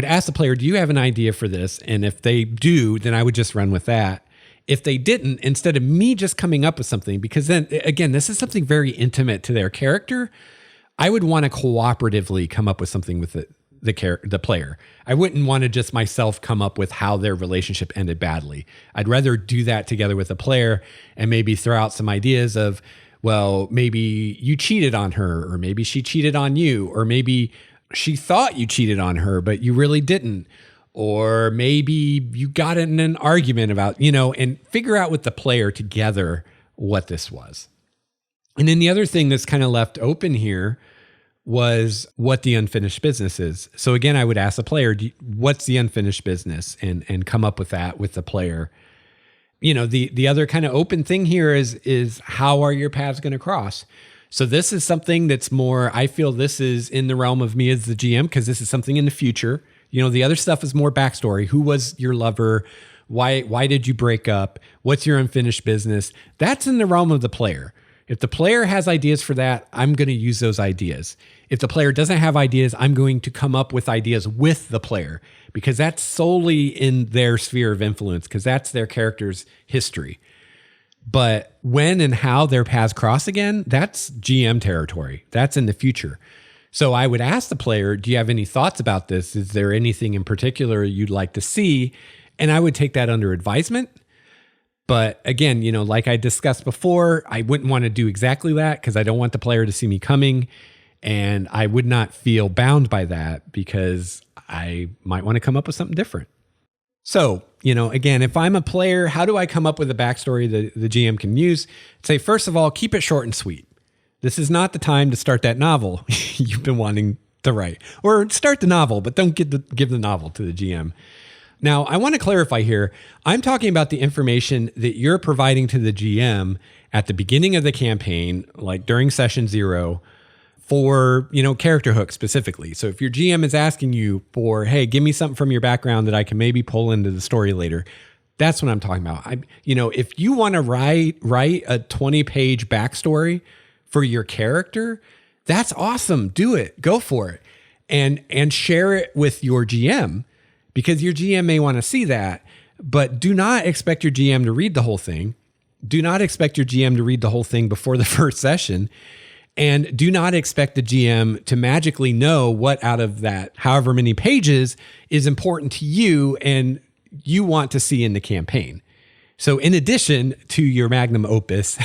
ask the player, do you have an idea for this? And if they do, then I would just run with that. If they didn't, instead of me just coming up with something, because then again, this is something very intimate to their character, I would want to cooperatively come up with something with the player. I wouldn't want to just myself come up with how their relationship ended badly. I'd rather do that together with the player and maybe throw out some ideas of, well, maybe you cheated on her, or maybe she cheated on you, or maybe she thought you cheated on her, but you really didn't. Or maybe you got in an argument about, and figure out with the player together what this was. And then the other thing that's kind of left open here was what the unfinished business is. So again, I would ask the player, what's the unfinished business? And come up with that with the player. The other kind of open thing here is how are your paths going to cross? So this is something that's more, I feel this is in the realm of me as the GM, because this is something in the future. The other stuff is more backstory. Who was your lover? Why did you break up? What's your unfinished business? That's in the realm of the player. If the player has ideas for that, I'm going to use those ideas. If the player doesn't have ideas, I'm going to come up with ideas with the player, because that's solely in their sphere of influence, because that's their character's history. But when and how their paths cross again, that's GM territory. That's in the future. So I would ask the player, do you have any thoughts about this? Is there anything in particular you'd like to see? And I would take that under advisement. But again, like I discussed before, I wouldn't want to do exactly that, because I don't want the player to see me coming. And I would not feel bound by that, because I might want to come up with something different. So, again, if I'm a player, how do I come up with a backstory that the GM can use? Say, first of all, keep it short and sweet. This is not the time to start that novel you've been wanting to write, or start the novel, but don't give the novel to the GM. Now, I want to clarify here. I'm talking about the information that you're providing to the GM at the beginning of the campaign, like during session 0, for, character hooks specifically. So if your GM is asking you for, hey, give me something from your background that I can maybe pull into the story later, that's what I'm talking about. If you want to write a 20-page backstory for your character, that's awesome. Do it. Go for it. And share it with your GM, because your GM may want to see that, but do not expect your GM to read the whole thing. Do not expect your GM to read the whole thing before the first session. And do not expect the GM to magically know what out of that however many pages is important to you and you want to see in the campaign. So in addition to your magnum opus,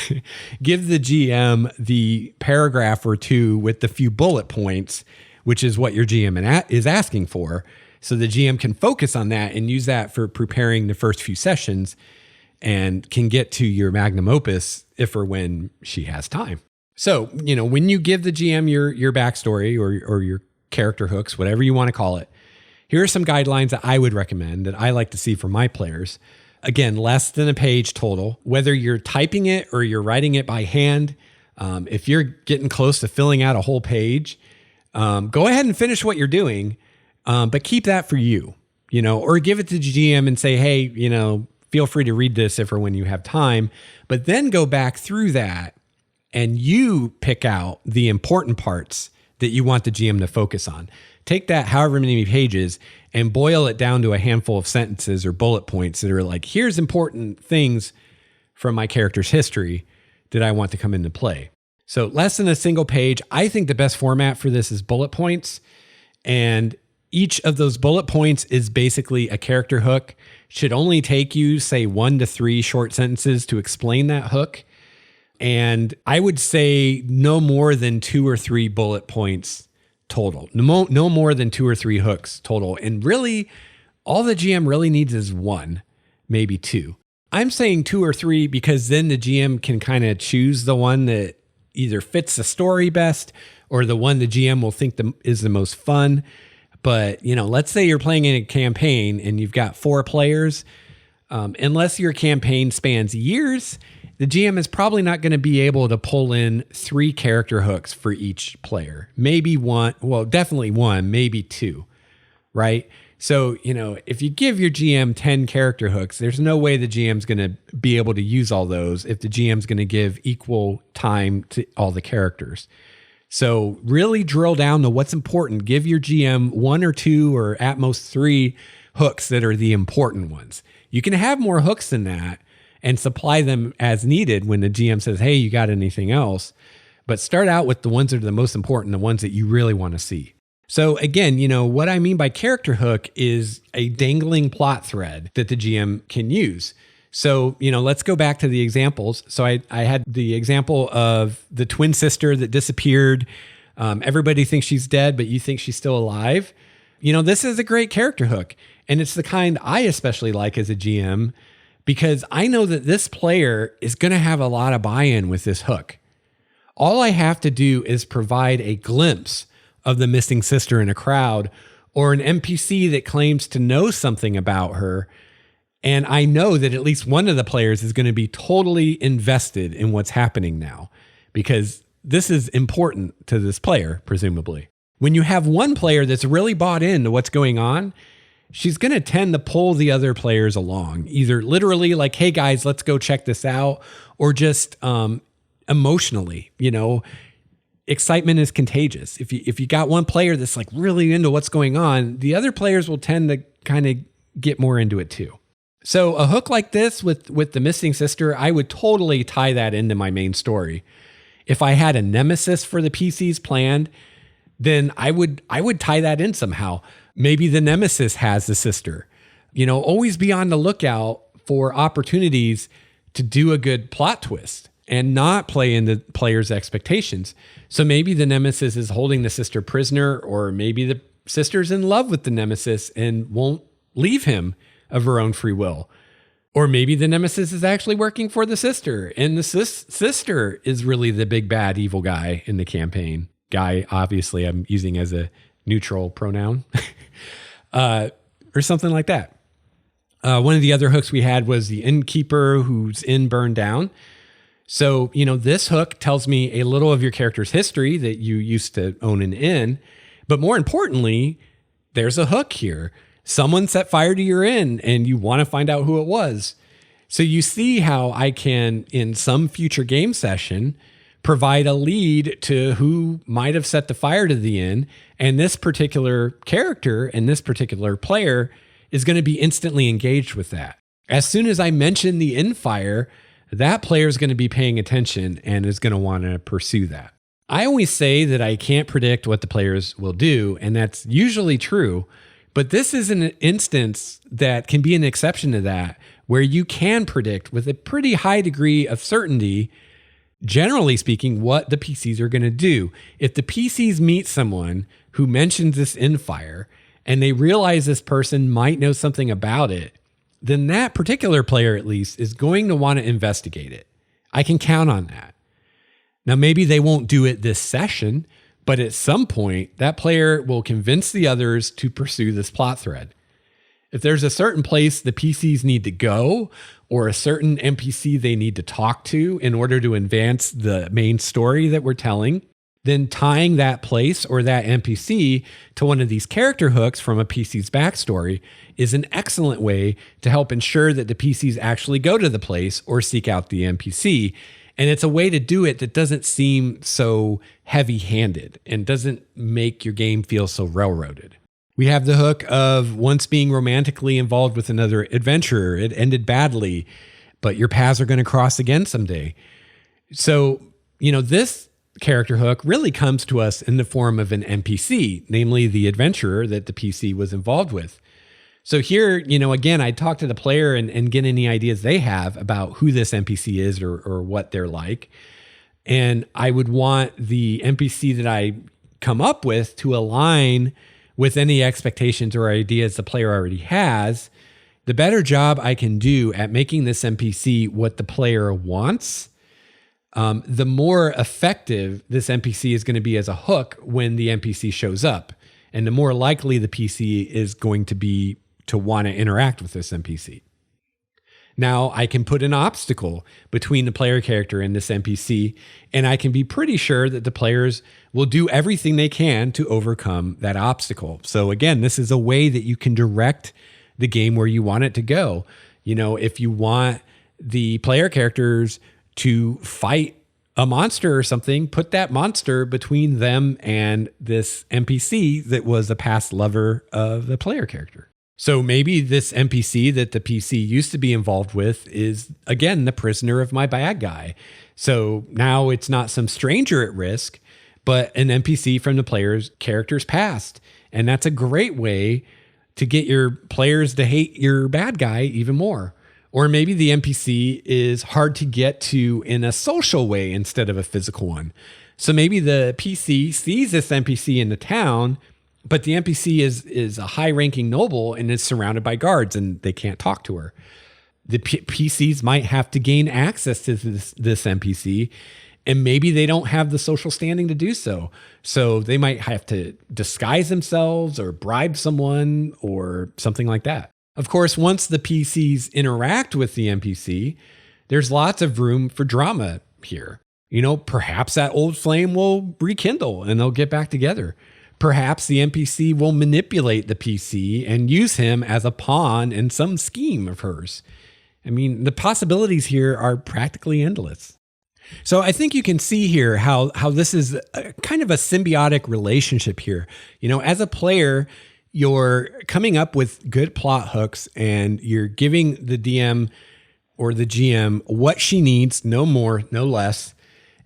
give the GM the paragraph or two with the few bullet points, which is what your GM is asking for. So the GM can focus on that and use that for preparing the first few sessions and can get to your magnum opus if or when she has time. So, when you give the GM your backstory or your character hooks, whatever you want to call it, here are some guidelines that I would recommend that I like to see for my players. Again, less than a page total, whether you're typing it or you're writing it by hand. If you're getting close to filling out a whole page, go ahead and finish what you're doing, but keep that for you, or give it to the GM and say, hey, feel free to read this if or when you have time, but then go back through that and you pick out the important parts that you want the GM to focus on. Take that however many pages and boil it down to a handful of sentences or bullet points that are like, here's important things from my character's history that I want to come into play. So less than a single page. I think the best format for this is bullet points. And each of those bullet points is basically a character hook. Should only take you, say, 1 to 3 short sentences to explain that hook. And I would say no more than 2 or 3 bullet points total. No more than 2 or 3 hooks total. And really, all the GM really needs is 1, maybe 2. I'm saying 2 or 3 because then the GM can kind of choose the one that either fits the story best or the one the GM will think is the most fun. But, let's say you're playing in a campaign and you've got 4 players. Unless your campaign spans years, the GM is probably not going to be able to pull in 3 character hooks for each player. Maybe 1, well, definitely 1, maybe 2, right? So, if you give your GM 10 character hooks, there's no way the GM's going to be able to use all those if the GM's going to give equal time to all the characters. So really drill down to what's important. Give your GM 1 or 2 or at most 3 hooks that are the important ones. You can have more hooks than that and supply them as needed when the GM says, hey, you got anything else? But start out with the ones that are the most important, the ones that you really want to see. So again, what I mean by character hook is a dangling plot thread that the GM can use. So, let's go back to the examples. So I had the example of the twin sister that disappeared. Everybody thinks she's dead, but you think she's still alive. This is a great character hook. And it's the kind I especially like as a GM because I know that this player is going to have a lot of buy-in with this hook. All I have to do is provide a glimpse of the missing sister in a crowd or an NPC that claims to know something about her. And I know that at least one of the players is going to be totally invested in what's happening now because this is important to this player, presumably. When you have one player that's really bought into what's going on, she's going to tend to pull the other players along, either literally like, hey guys, let's go check this out, or just emotionally, excitement is contagious. If you got one player that's like really into what's going on, the other players will tend to kind of get more into it too. So a hook like this with the missing sister, I would totally tie that into my main story. If I had a nemesis for the PCs planned, then I would tie that in somehow. Maybe the nemesis has the sister. Always be on the lookout for opportunities to do a good plot twist and not play into players' expectations. So maybe the nemesis is holding the sister prisoner, or maybe the sister's in love with the nemesis and won't leave him of her own free will. Or maybe the nemesis is actually working for the sister and the sister is really the big bad evil guy in the campaign. Guy, obviously, I'm using as a neutral pronoun or something like that. One of the other hooks we had was the innkeeper whose inn burned down. So, this hook tells me a little of your character's history that you used to own an inn. But more importantly, there's a hook here. Someone set fire to your inn and you want to find out who it was. So you see how I can, in some future game session, provide a lead to who might have set the fire to the inn. And this particular character and this particular player is going to be instantly engaged with that. As soon as I mention the inn fire, that player is going to be paying attention and is going to want to pursue that. I always say that I can't predict what the players will do, and that's usually true. But this is an instance that can be an exception to that, where you can predict with a pretty high degree of certainty, generally speaking, what the PCs are going to do. If the PCs meet someone who mentions this Infire and they realize this person might know something about it, then that particular player, at least, is going to want to investigate it. I can count on that. Now, maybe they won't do it this session, but at some point, that player will convince the others to pursue this plot thread. If there's a certain place the PCs need to go, or a certain NPC they need to talk to in order to advance the main story that we're telling, then tying that place or that NPC to one of these character hooks from a PC's backstory is an excellent way to help ensure that the PCs actually go to the place or seek out the NPC. And it's a way to do it that doesn't seem so heavy-handed and doesn't make your game feel so railroaded. We have the hook of once being romantically involved with another adventurer. It ended badly, but your paths are going to cross again someday. So, this character hook really comes to us in the form of an NPC, namely the adventurer that the PC was involved with. So here, again, I talk to the player and get any ideas they have about who this NPC is or what they're like. And I would want the NPC that I come up with to align with any expectations or ideas the player already has. The better job I can do at making this NPC what the player wants, the more effective this NPC is going to be as a hook when the NPC shows up. And the more likely the PC is going to be to want to interact with this NPC. Now, I can put an obstacle between the player character and this NPC, and I can be pretty sure that the players will do everything they can to overcome that obstacle. So again, this is a way that you can direct the game where you want it to go. If you want the player characters to fight a monster or something, put that monster between them and this NPC that was a past lover of the player character. So maybe this NPC that the PC used to be involved with is, again, the prisoner of my bad guy. So now it's not some stranger at risk, but an NPC from the player's character's past. And that's a great way to get your players to hate your bad guy even more. Or maybe the NPC is hard to get to in a social way instead of a physical one. So maybe the PC sees this NPC in the town, but the NPC is a high-ranking noble and is surrounded by guards, and they can't talk to her. The PCs might have to gain access to this NPC, and maybe they don't have the social standing to do so. So they might have to disguise themselves or bribe someone or something like that. Of course, once the PCs interact with the NPC, there's lots of room for drama here. Perhaps that old flame will rekindle and they'll get back together. Perhaps the NPC will manipulate the PC and use him as a pawn in some scheme of hers. I mean, the possibilities here are practically endless. So I think you can see here how this is kind of a symbiotic relationship here. As a player, you're coming up with good plot hooks and you're giving the DM or the GM what she needs, no more, no less.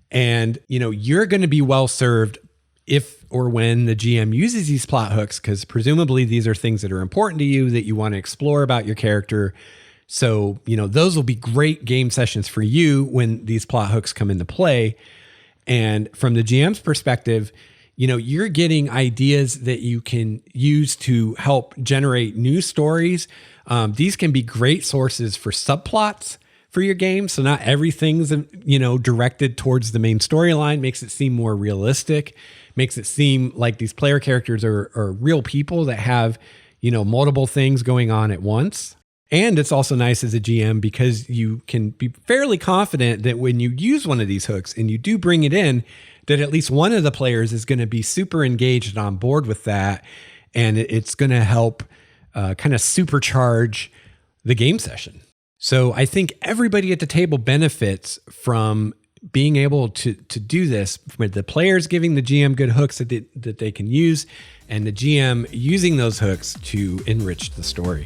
And, you're going to be well served if or when the GM uses these plot hooks, because presumably these are things that are important to you that you want to explore about your character. So, those will be great game sessions for you when these plot hooks come into play. And from the GM's perspective, you're getting ideas that you can use to help generate new stories. These can be great sources for subplots for your game. So not everything's, directed towards the main storyline, makes it seem more realistic, makes it seem like these player characters are real people that have, multiple things going on at once. And it's also nice as a GM because you can be fairly confident that when you use one of these hooks and you do bring it in, that at least one of the players is going to be super engaged and on board with that. And it's going to help kind of supercharge the game session. So I think everybody at the table benefits from being able to do this, with the players giving the GM good hooks that they can use, and the GM using those hooks to enrich the story.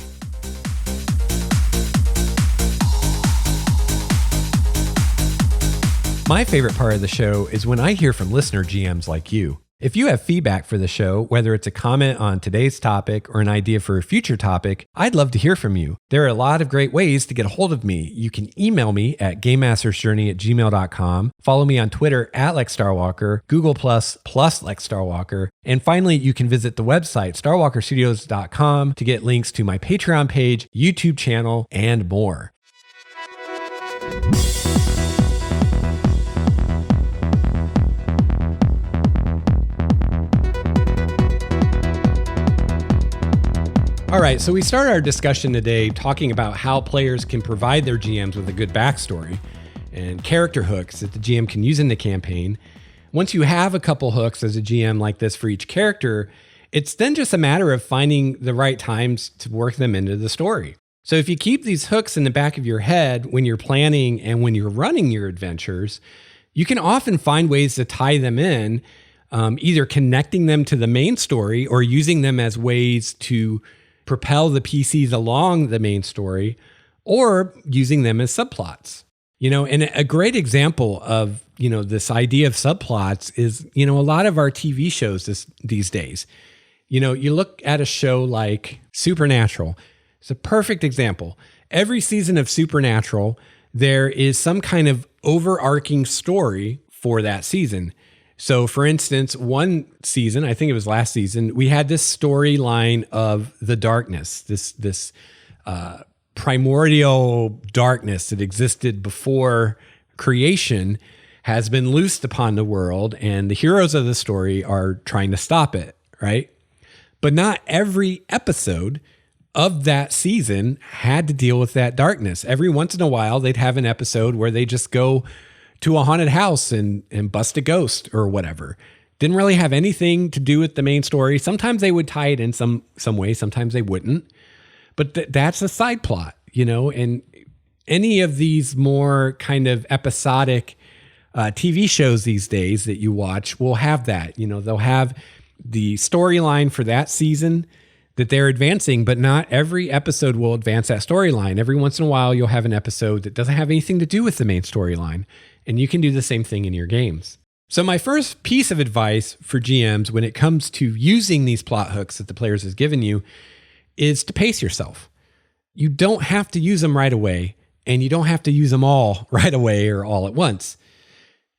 My favorite part of the show is when I hear from listener GMs like you. If you have feedback for the show, whether it's a comment on today's topic or an idea for a future topic, I'd love to hear from you. There are a lot of great ways to get a hold of me. You can email me at gamemastersjourney@gmail.com, follow me on Twitter @LexStarWalker, Google plus LexStarWalker, and finally, you can visit the website starwalkerstudios.com to get links to my Patreon page, YouTube channel, and more. All right, so we start our discussion today talking about how players can provide their GMs with a good backstory and character hooks that the GM can use in the campaign. Once you have a couple hooks as a GM like this for each character, it's then just a matter of finding the right times to work them into the story. So if you keep these hooks in the back of your head when you're planning and when you're running your adventures, you can often find ways to tie them in, either connecting them to the main story or using them as ways to propel the PCs along the main story, or using them as subplots. And a great example of, this idea of subplots is, a lot of our TV shows these days. You look at a show like Supernatural. It's a perfect example. Every season of Supernatural, there is some kind of overarching story for that season. So for instance, one season, I think it was last season, we had this storyline of the darkness, this primordial darkness that existed before creation has been loosed upon the world, and the heroes of the story are trying to stop it, right? But not every episode of that season had to deal with that darkness. Every once in a while, they'd have an episode where they just go to a haunted house and bust a ghost or whatever. Didn't really have anything to do with the main story. Sometimes they would tie it in some way. Sometimes they wouldn't. But that's a side plot, and any of these more kind of episodic TV shows these days that you watch will have that. They'll have the storyline for that season that they're advancing, but not every episode will advance that storyline. Every once in a while, you'll have an episode that doesn't have anything to do with the main storyline. And you can do the same thing in your games. So my first piece of advice for GMs when it comes to using these plot hooks that the players has given you is to pace yourself. You don't have to use them right away, and you don't have to use them all right away or all at once.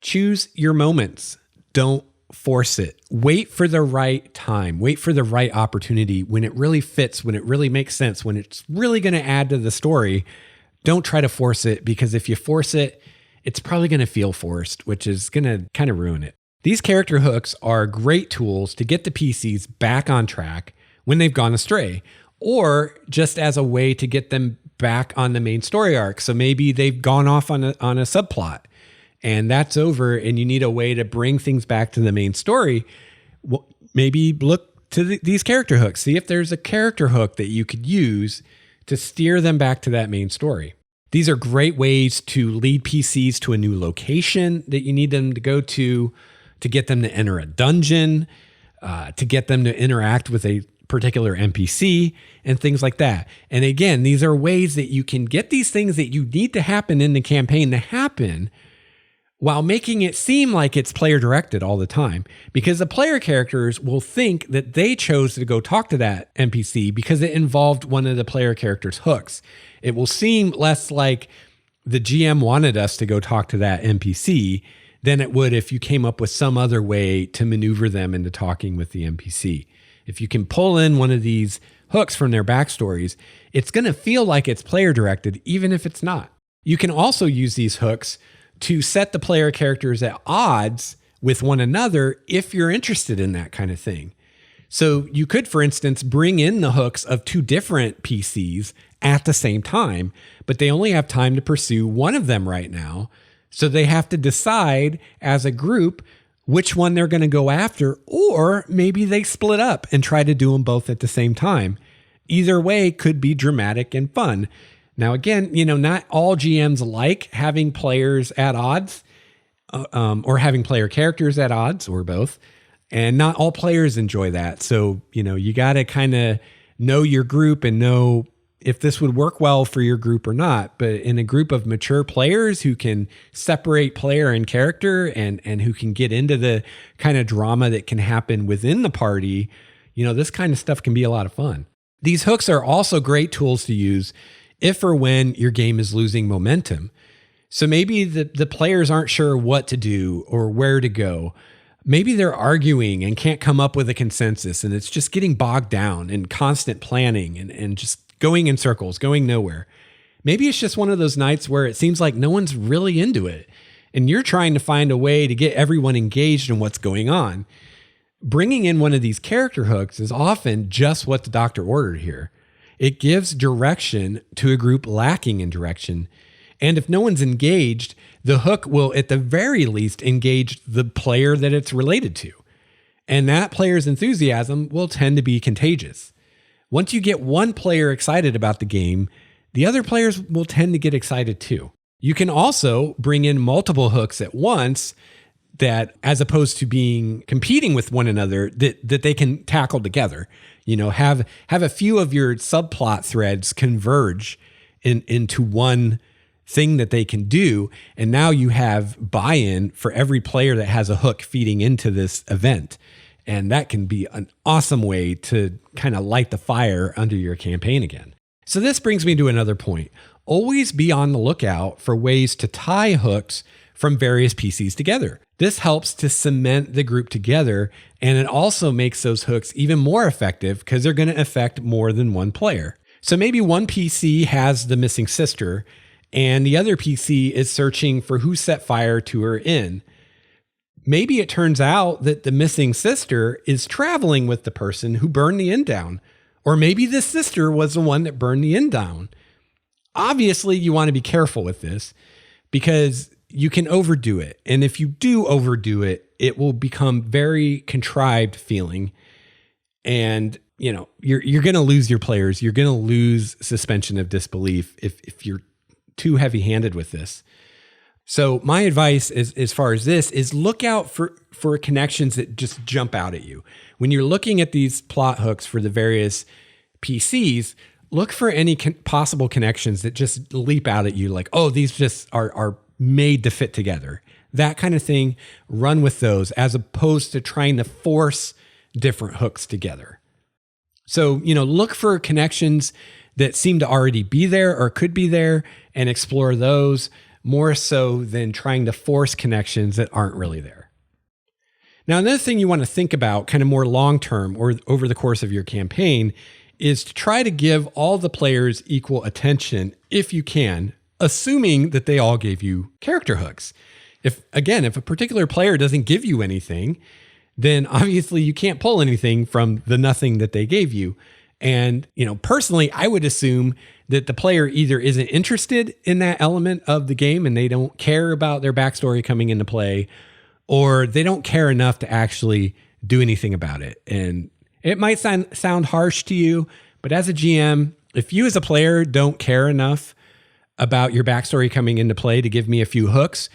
Choose your moments. Don't force it. Wait for the right time. Wait for the right opportunity when it really fits, when it really makes sense, when it's really going to add to the story. Don't try to force it, because if you force it, it's probably going to feel forced, which is going to kind of ruin it. These character hooks are great tools to get the PCs back on track when they've gone astray, or just as a way to get them back on the main story arc. So maybe they've gone off on a subplot and that's over, and you need a way to bring things back to the main story. Well, maybe look to these character hooks. See if there's a character hook that you could use to steer them back to that main story. These are great ways to lead PCs to a new location that you need them to go to get them to enter a dungeon, to get them to interact with a particular NPC, and things like that. And again, these are ways that you can get these things that you need to happen in the campaign to happen while making it seem like it's player directed all the time, because the player characters will think that they chose to go talk to that NPC because it involved one of the player characters' hooks. It will seem less like the GM wanted us to go talk to that NPC than it would if you came up with some other way to maneuver them into talking with the NPC. If you can pull in one of these hooks from their backstories, it's going to feel like it's player directed, even if it's not. You can also use these hooks to set the player characters at odds with one another if you're interested in that kind of thing. So you could, for instance, bring in the hooks of two different PCs at the same time, but they only have time to pursue one of them right now. So they have to decide as a group which one they're going to go after, or maybe they split up and try to do them both at the same time. Either way could be dramatic and fun. Now, again, not all GMs like having players at odds, or having player characters at odds, or both. And not all players enjoy that. So, you got to kind of know your group and know if this would work well for your group or not, but in a group of mature players who can separate player and character and who can get into the kind of drama that can happen within the party, this kind of stuff can be a lot of fun. These hooks are also great tools to use if or when your game is losing momentum. So maybe the players aren't sure what to do or where to go. Maybe they're arguing and can't come up with a consensus, and it's just getting bogged down in constant planning and just going in circles, going nowhere. Maybe it's just one of those nights where it seems like no one's really into it, and you're trying to find a way to get everyone engaged in what's going on. Bringing in one of these character hooks is often just what the doctor ordered here. It gives direction to a group lacking in direction. And if no one's engaged, the hook will at the very least engage the player that it's related to. And that player's enthusiasm will tend to be contagious. Once you get one player excited about the game, the other players will tend to get excited too. You can also bring in multiple hooks at once that, as opposed to being competing with one another, that they can tackle together. Have a few of your subplot threads converge into one thing that they can do. And now you have buy-in for every player that has a hook feeding into this event. And that can be an awesome way to kind of light the fire under your campaign again. So this brings me to another point. Always be on the lookout for ways to tie hooks from various PCs together. This helps to cement the group together, and it also makes those hooks even more effective because they're going to affect more than one player. So maybe one PC has the missing sister, and the other PC is searching for who set fire to her inn. Maybe it turns out that the missing sister is traveling with the person who burned the inn down. Or maybe the sister was the one that burned the inn down. Obviously, you want to be careful with this because you can overdo it. And if you do overdo it, it will become very contrived feeling. And, you're going to lose your players. You're going to lose suspension of disbelief if you're too heavy-handed with this. So my advice as far as this is look out for connections that just jump out at you. When you're looking at these plot hooks for the various PCs, look for any possible connections that just leap out at you like, oh, these just are made to fit together. That kind of thing, run with those as opposed to trying to force different hooks together. So, look for connections that seem to already be there or could be there and explore those more so than trying to force connections that aren't really there. Now, another thing you want to think about kind of more long-term or over the course of your campaign is to try to give all the players equal attention if you can, assuming that they all gave you character hooks. If a particular player doesn't give you anything, then obviously you can't pull anything from the nothing that they gave you. And, personally, I would assume that the player either isn't interested in that element of the game and they don't care about their backstory coming into play, or they don't care enough to actually do anything about it. And it might sound harsh to you, but as a GM, if you as a player don't care enough about your backstory coming into play to give me a few hooks,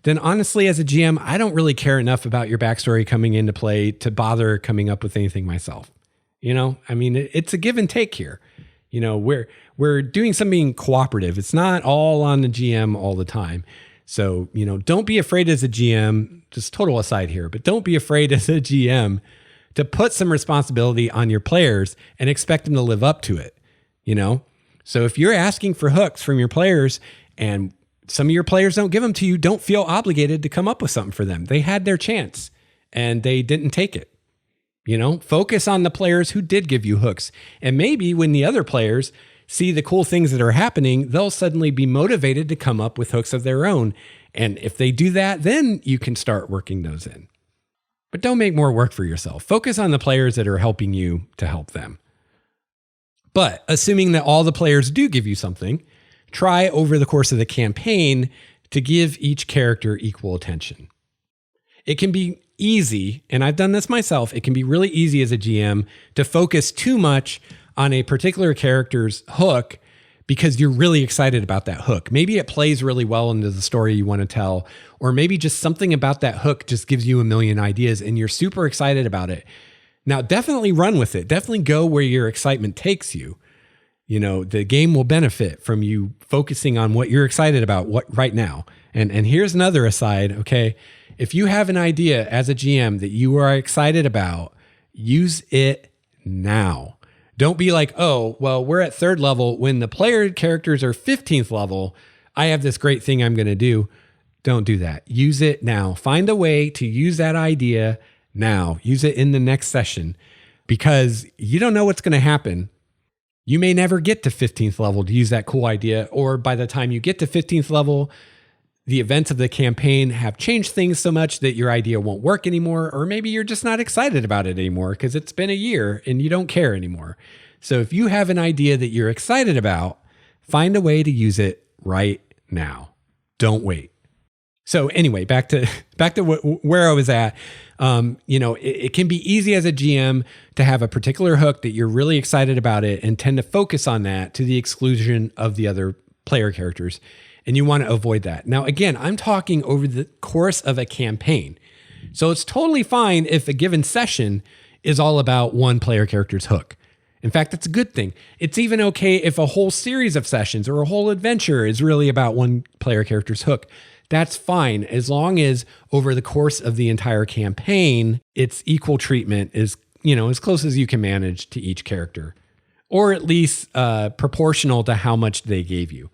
then honestly, as a GM, I don't really care enough about your backstory coming into play to bother coming up with anything myself. It's a give and take here. We're doing something cooperative. It's not all on the GM all the time. So, don't be afraid as a GM, just total aside here, but don't be afraid as a GM to put some responsibility on your players and expect them to live up to it. So if you're asking for hooks from your players and some of your players don't give them to you, don't feel obligated to come up with something for them. They had their chance and they didn't take it. Focus on the players who did give you hooks. And maybe when the other players see the cool things that are happening, they'll suddenly be motivated to come up with hooks of their own. And if they do that, then you can start working those in. But don't make more work for yourself. Focus on the players that are helping you to help them. But assuming that all the players do give you something, try over the course of the campaign to give each character equal attention. It can be easy, and I've done this myself, it can be really easy as a GM to focus too much on a particular character's hook because you're really excited about that hook. Maybe it plays really well into the story you want to tell, or maybe just something about that hook just gives you a million ideas and you're super excited about it. Now, definitely run with it. Definitely go where your excitement takes you. The game will benefit from you focusing on what you're excited about right now. And here's another aside, okay? If you have an idea as a GM that you are excited about, use it now. Don't be like, oh, well, we're at 3rd level. When the player characters are 15th level, I have this great thing I'm going to do. Don't do that. Use it now. Find a way to use that idea now. Use it in the next session, because you don't know what's going to happen. You may never get to 15th level to use that cool idea, or by the time you get to 15th level, the events of the campaign have changed things so much that your idea won't work anymore, or maybe you're just not excited about it anymore because it's been a year and you don't care anymore. So if you have an idea that you're excited about, find a way to use it right now. Don't wait. So anyway, back to where I was at. It can be easy as a GM to have a particular hook that you're really excited about it and tend to focus on that to the exclusion of the other player characters. And you want to avoid that. Now, again, I'm talking over the course of a campaign. So it's totally fine if a given session is all about one player character's hook. In fact, that's a good thing. It's even okay if a whole series of sessions or a whole adventure is really about one player character's hook. That's fine, as long as over the course of the entire campaign, it's equal treatment is, as close as you can manage to each character, or at least proportional to how much they gave you,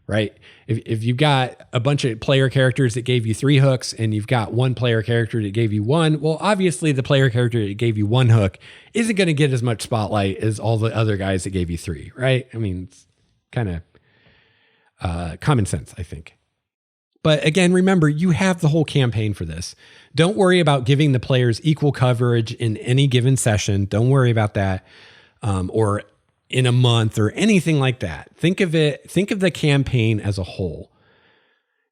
right? If you've got a bunch of player characters that gave you 3 hooks and you've got one player character that gave you 1, well, obviously the player character that gave you 1 hook isn't going to get as much spotlight as all the other guys that gave you 3, right? I mean, it's kind of common sense, I think. But again, remember, you have the whole campaign for this. Don't worry about giving the players equal coverage in any given session. Don't worry about that, or in a month or anything like that. Think of the campaign as a whole.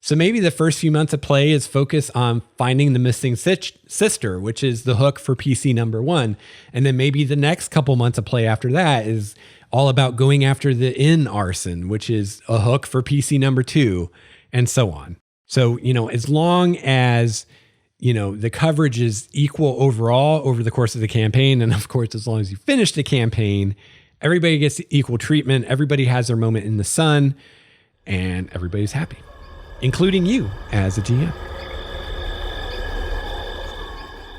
So maybe the first few months of play is focused on finding the missing sister, which is the hook for PC number 1. And then maybe the next couple months of play after that is all about going after the inn arson, which is a hook for PC number 2, and so on. So, as long as, the coverage is equal overall over the course of the campaign, and of course, as long as you finish the campaign, everybody gets equal treatment, everybody has their moment in the sun, and everybody's happy, including you as a GM.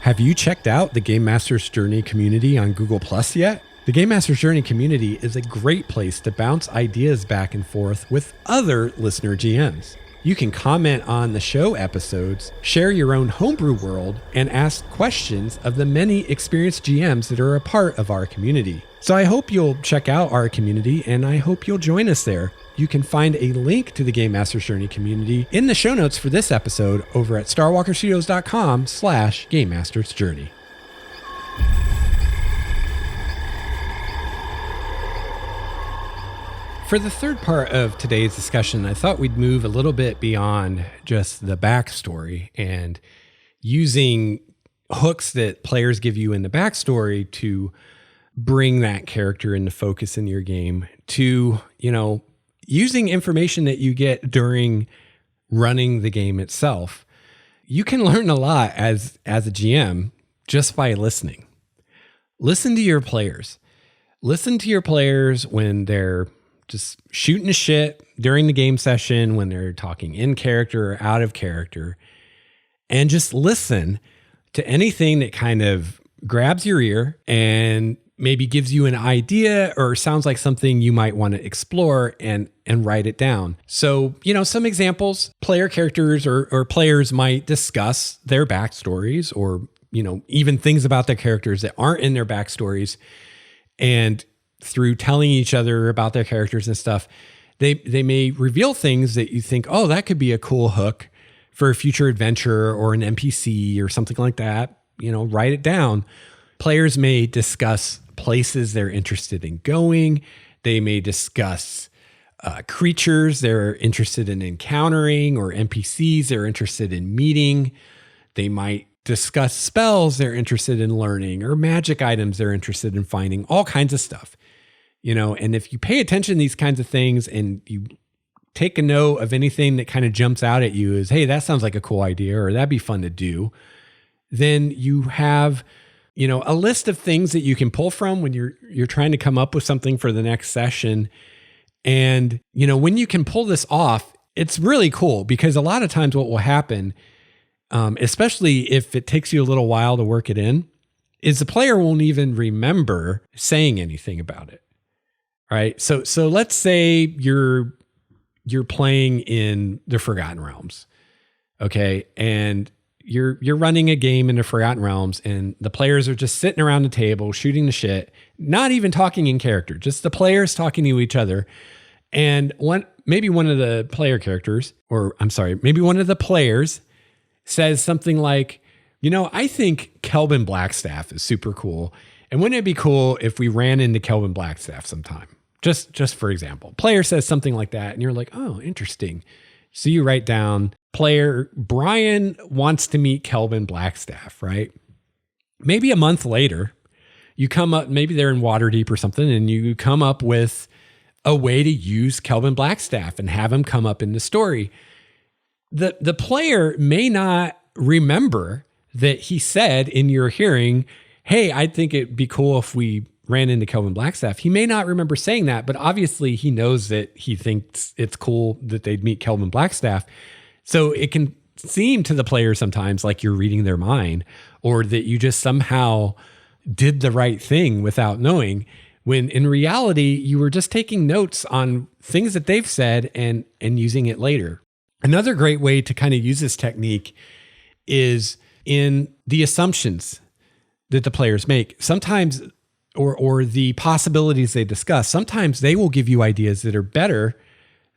Have you checked out the Game Master's Journey community on Google Plus yet? The Game Master's Journey community is a great place to bounce ideas back and forth with other listener GMs. You can comment on the show episodes, share your own homebrew world, and ask questions of the many experienced GMs that are a part of our community. So I hope you'll check out our community, and I hope you'll join us there. You can find a link to the Game Master's Journey community in the show notes for this episode over at starwalkerstudios.com/Game Master's Journey. For the third part of today's discussion, I thought we'd move a little bit beyond just the backstory and using hooks that players give you in the backstory to bring that character into focus in your game to, using information that you get during running the game itself. You can learn a lot as a GM just by listening. Listen to your players. Listen to your players when they're just shooting the shit during the game session, when they're talking in character or out of character, and just listen to anything that kind of grabs your ear and maybe gives you an idea or sounds like something you might want to explore, and write it down. So, some examples, player characters or players might discuss their backstories or, even things about their characters that aren't in their backstories. And through telling each other about their characters and stuff, they may reveal things that you think, oh, that could be a cool hook for a future adventure or an NPC or something like that. Write it down. Players may discuss places they're interested in going. They may discuss creatures they're interested in encountering or NPCs they're interested in meeting. They might discuss spells they're interested in learning or magic items they're interested in finding, all kinds of stuff. And if you pay attention to these kinds of things and you take a note of anything that kind of jumps out at you as, hey, that sounds like a cool idea, or that'd be fun to do, then you have a list of things that you can pull from when you're trying to come up with something for the next session. And, when you can pull this off, it's really cool because a lot of times what will happen, especially if it takes you a little while to work it in, is the player won't even remember saying anything about it. Right. So let's say you're playing in the Forgotten Realms. Okay. And you're running a game in the Forgotten Realms and the players are just sitting around the table shooting the shit, not even talking in character, just the players talking to each other. And maybe one of the players says something like, I think Kelvin Blackstaff is super cool. And wouldn't it be cool if we ran into Kelvin Blackstaff sometime? Just for example, player says something like that and you're like, oh, interesting. So you write down, player Brian wants to meet Kelvin Blackstaff, right? Maybe a month later, you come up, maybe they're in Waterdeep or something, and you come up with a way to use Kelvin Blackstaff and have him come up in the story. The player may not remember that he said in your hearing, hey, I think it'd be cool if we ran into Kelvin Blackstaff. He may not remember saying that, but obviously he knows that he thinks it's cool that they'd meet Kelvin Blackstaff. So it can seem to the player sometimes like you're reading their mind or that you just somehow did the right thing without knowing, when in reality, you were just taking notes on things that they've said and using it later. Another great way to kind of use this technique is in the assumptions that the players make. Sometimes or the possibilities they discuss, sometimes they will give you ideas that are better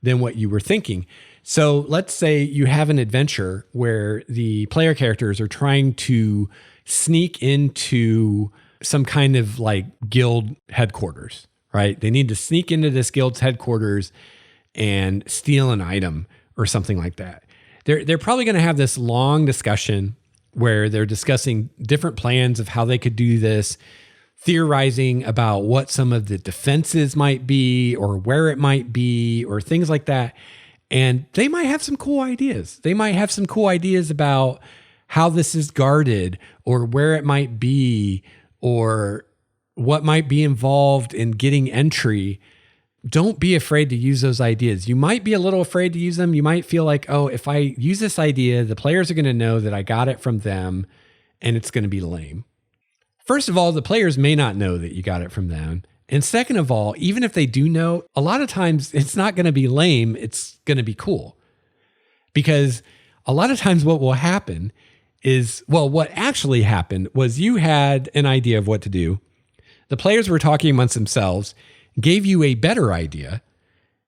than what you were thinking. So let's say you have an adventure where the player characters are trying to sneak into some kind of like guild headquarters, right? They need to sneak into this guild's headquarters and steal an item or something like that. They're probably going to have this long discussion where they're discussing different plans of how they could do this, theorizing about what some of the defenses might be or where it might be or things like that. And they might have some cool ideas. They might have some cool ideas about how this is guarded or where it might be or what might be involved in getting entry. Don't be afraid to use those ideas. You might be a little afraid to use them. You might feel like, oh, if I use this idea, the players are going to know that I got it from them and it's going to be lame. First of all, the players may not know that you got it from them. And second of all, even if they do know, a lot of times it's not going to be lame. It's going to be cool. Because a lot of times what will happen is, well, what actually happened was you had an idea of what to do. The players were talking amongst themselves, gave you a better idea.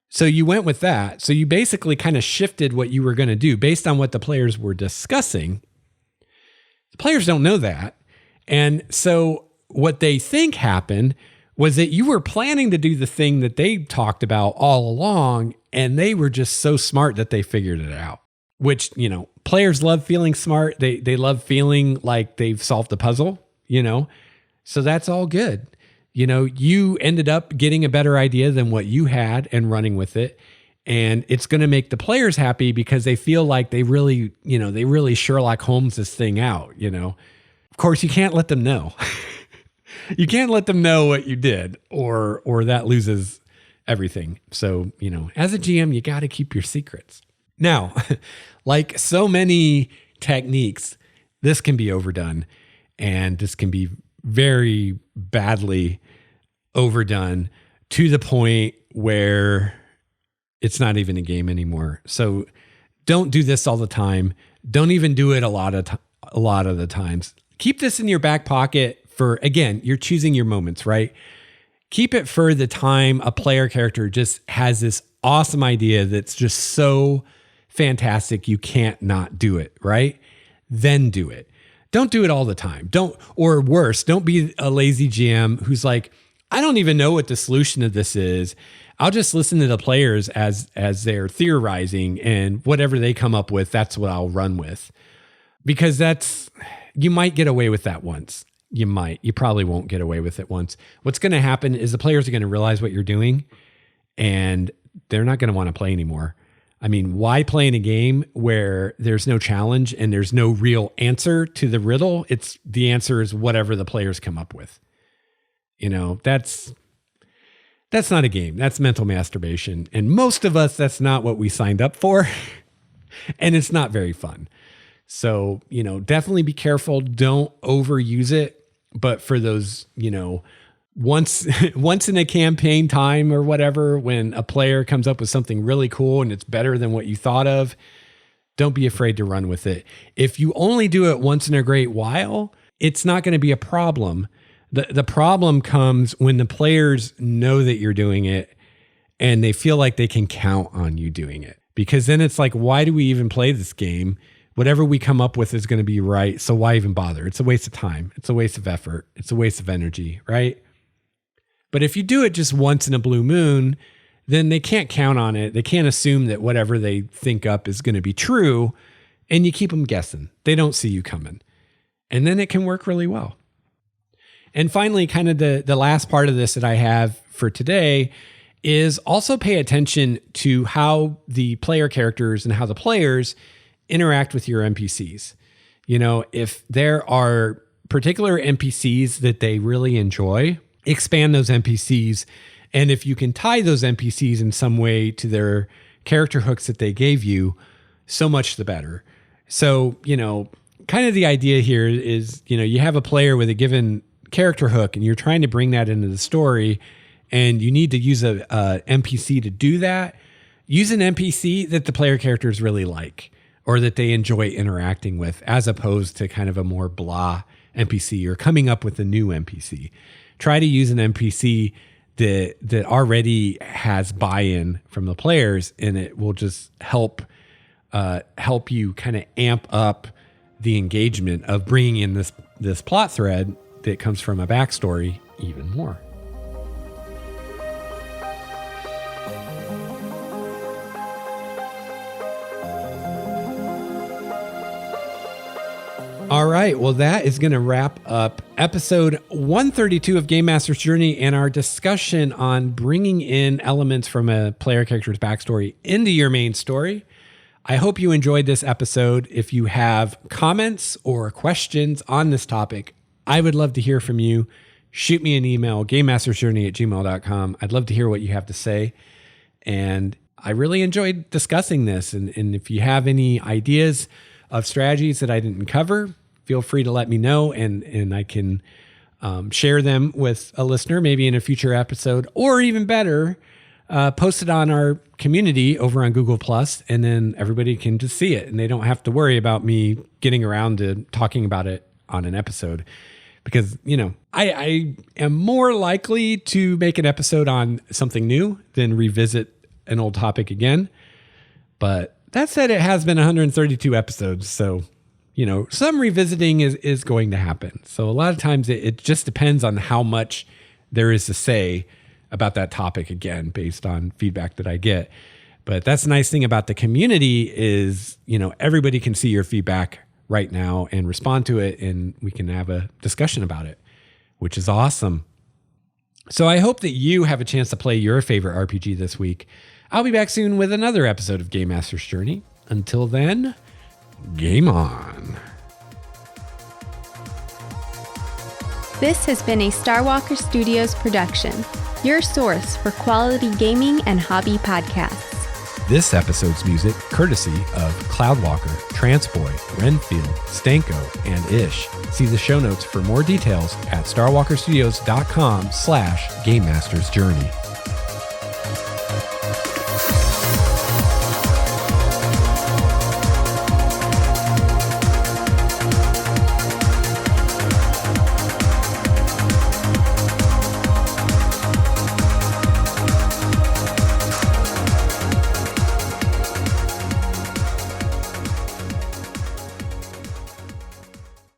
So you went with that. So you basically kind of shifted what you were going to do based on what the players were discussing. The players don't know that. And so what they think happened was that you were planning to do the thing that they talked about all along, and they were just so smart that they figured it out, which, players love feeling smart. They love feeling like they've solved the puzzle, so that's all good. You ended up getting a better idea than what you had and running with it. And it's going to make the players happy because they feel like they really Sherlock Holmes this thing out, Of course, you can't let them know. You can't let them know what you did or that loses everything. So, as a GM, you got to keep your secrets. Now, like so many techniques, this can be overdone and this can be very badly overdone to the point where it's not even a game anymore. So don't do this all the time. Don't even do it a lot of the times. Keep this in your back pocket for, again, you're choosing your moments, right? Keep it for the time a player character just has this awesome idea that's just so fantastic you can't not do it, right? Then do it. Don't do it all the time. Or worse, don't be a lazy GM who's like, I don't even know what the solution to this is. I'll just listen to the players as they're theorizing, and whatever they come up with, that's what I'll run with. Because you might get away with that once. You probably won't get away with it once. What's going to happen is the players are going to realize what you're doing and they're not going to want to play anymore. I mean, why play in a game where there's no challenge and there's no real answer to the riddle? The answer is whatever the players come up with. That's not a game. That's mental masturbation. And most of us, that's not what we signed up for. And it's not very fun. So, definitely be careful. Don't overuse it. But for those, once in a campaign time or whatever, when a player comes up with something really cool and it's better than what you thought of, don't be afraid to run with it. If you only do it once in a great while, it's not going to be a problem. The problem comes when the players know that you're doing it and they feel like they can count on you doing it. Because then it's like, why do we even play this game? Whatever we come up with is going to be right. So why even bother? It's a waste of time. It's a waste of effort. It's a waste of energy, right? But if you do it just once in a blue moon, then they can't count on it. They can't assume that whatever they think up is going to be true. And you keep them guessing. They don't see you coming. And then it can work really well. And finally, kind of the last part of this that I have for today is also pay attention to how the player characters and how the players interact with your NPCs. If there are particular NPCs that they really enjoy, expand those NPCs. And if you can tie those NPCs in some way to their character hooks that they gave you, so much the better. So, kind of the idea here is, you have a player with a given character hook and you're trying to bring that into the story and you need to use a NPC to do that. Use an NPC that the player characters really like or that they enjoy interacting with, as opposed to kind of a more blah NPC or coming up with a new NPC. Try to use an NPC that already has buy-in from the players, and it will just help you kind of amp up the engagement of bringing in this plot thread that comes from a backstory even more. All right, well, that is going to wrap up episode 132 of Game Master's Journey and our discussion on bringing in elements from a player character's backstory into your main story. I hope you enjoyed this episode. If you have comments or questions on this topic, I would love to hear from you. Shoot me an email, gamemastersjourney@gmail.com. I'd love to hear what you have to say. And I really enjoyed discussing this. And if you have any ideas of strategies that I didn't cover, feel free to let me know, and I can share them with a listener, maybe in a future episode, or even better, post it on our community over on Google+, and then everybody can just see it, and they don't have to worry about me getting around to talking about it on an episode. Because, I am more likely to make an episode on something new than revisit an old topic again. But that said, it has been 132 episodes, so, some revisiting is going to happen. So a lot of times it just depends on how much there is to say about that topic again, based on feedback that I get. But that's the nice thing about the community is, everybody can see your feedback right now and respond to it, and we can have a discussion about it, which is awesome. So I hope that you have a chance to play your favorite RPG this week. I'll be back soon with another episode of Game Master's Journey. Until then, game on. This has been a Starwalker Studios production, your source for quality gaming and hobby podcasts. This episode's music courtesy of Cloudwalker, Transboy, Renfield, Stanko, and Ish. See the show notes for more details at starwalkerstudios.com/Game Master's Journey.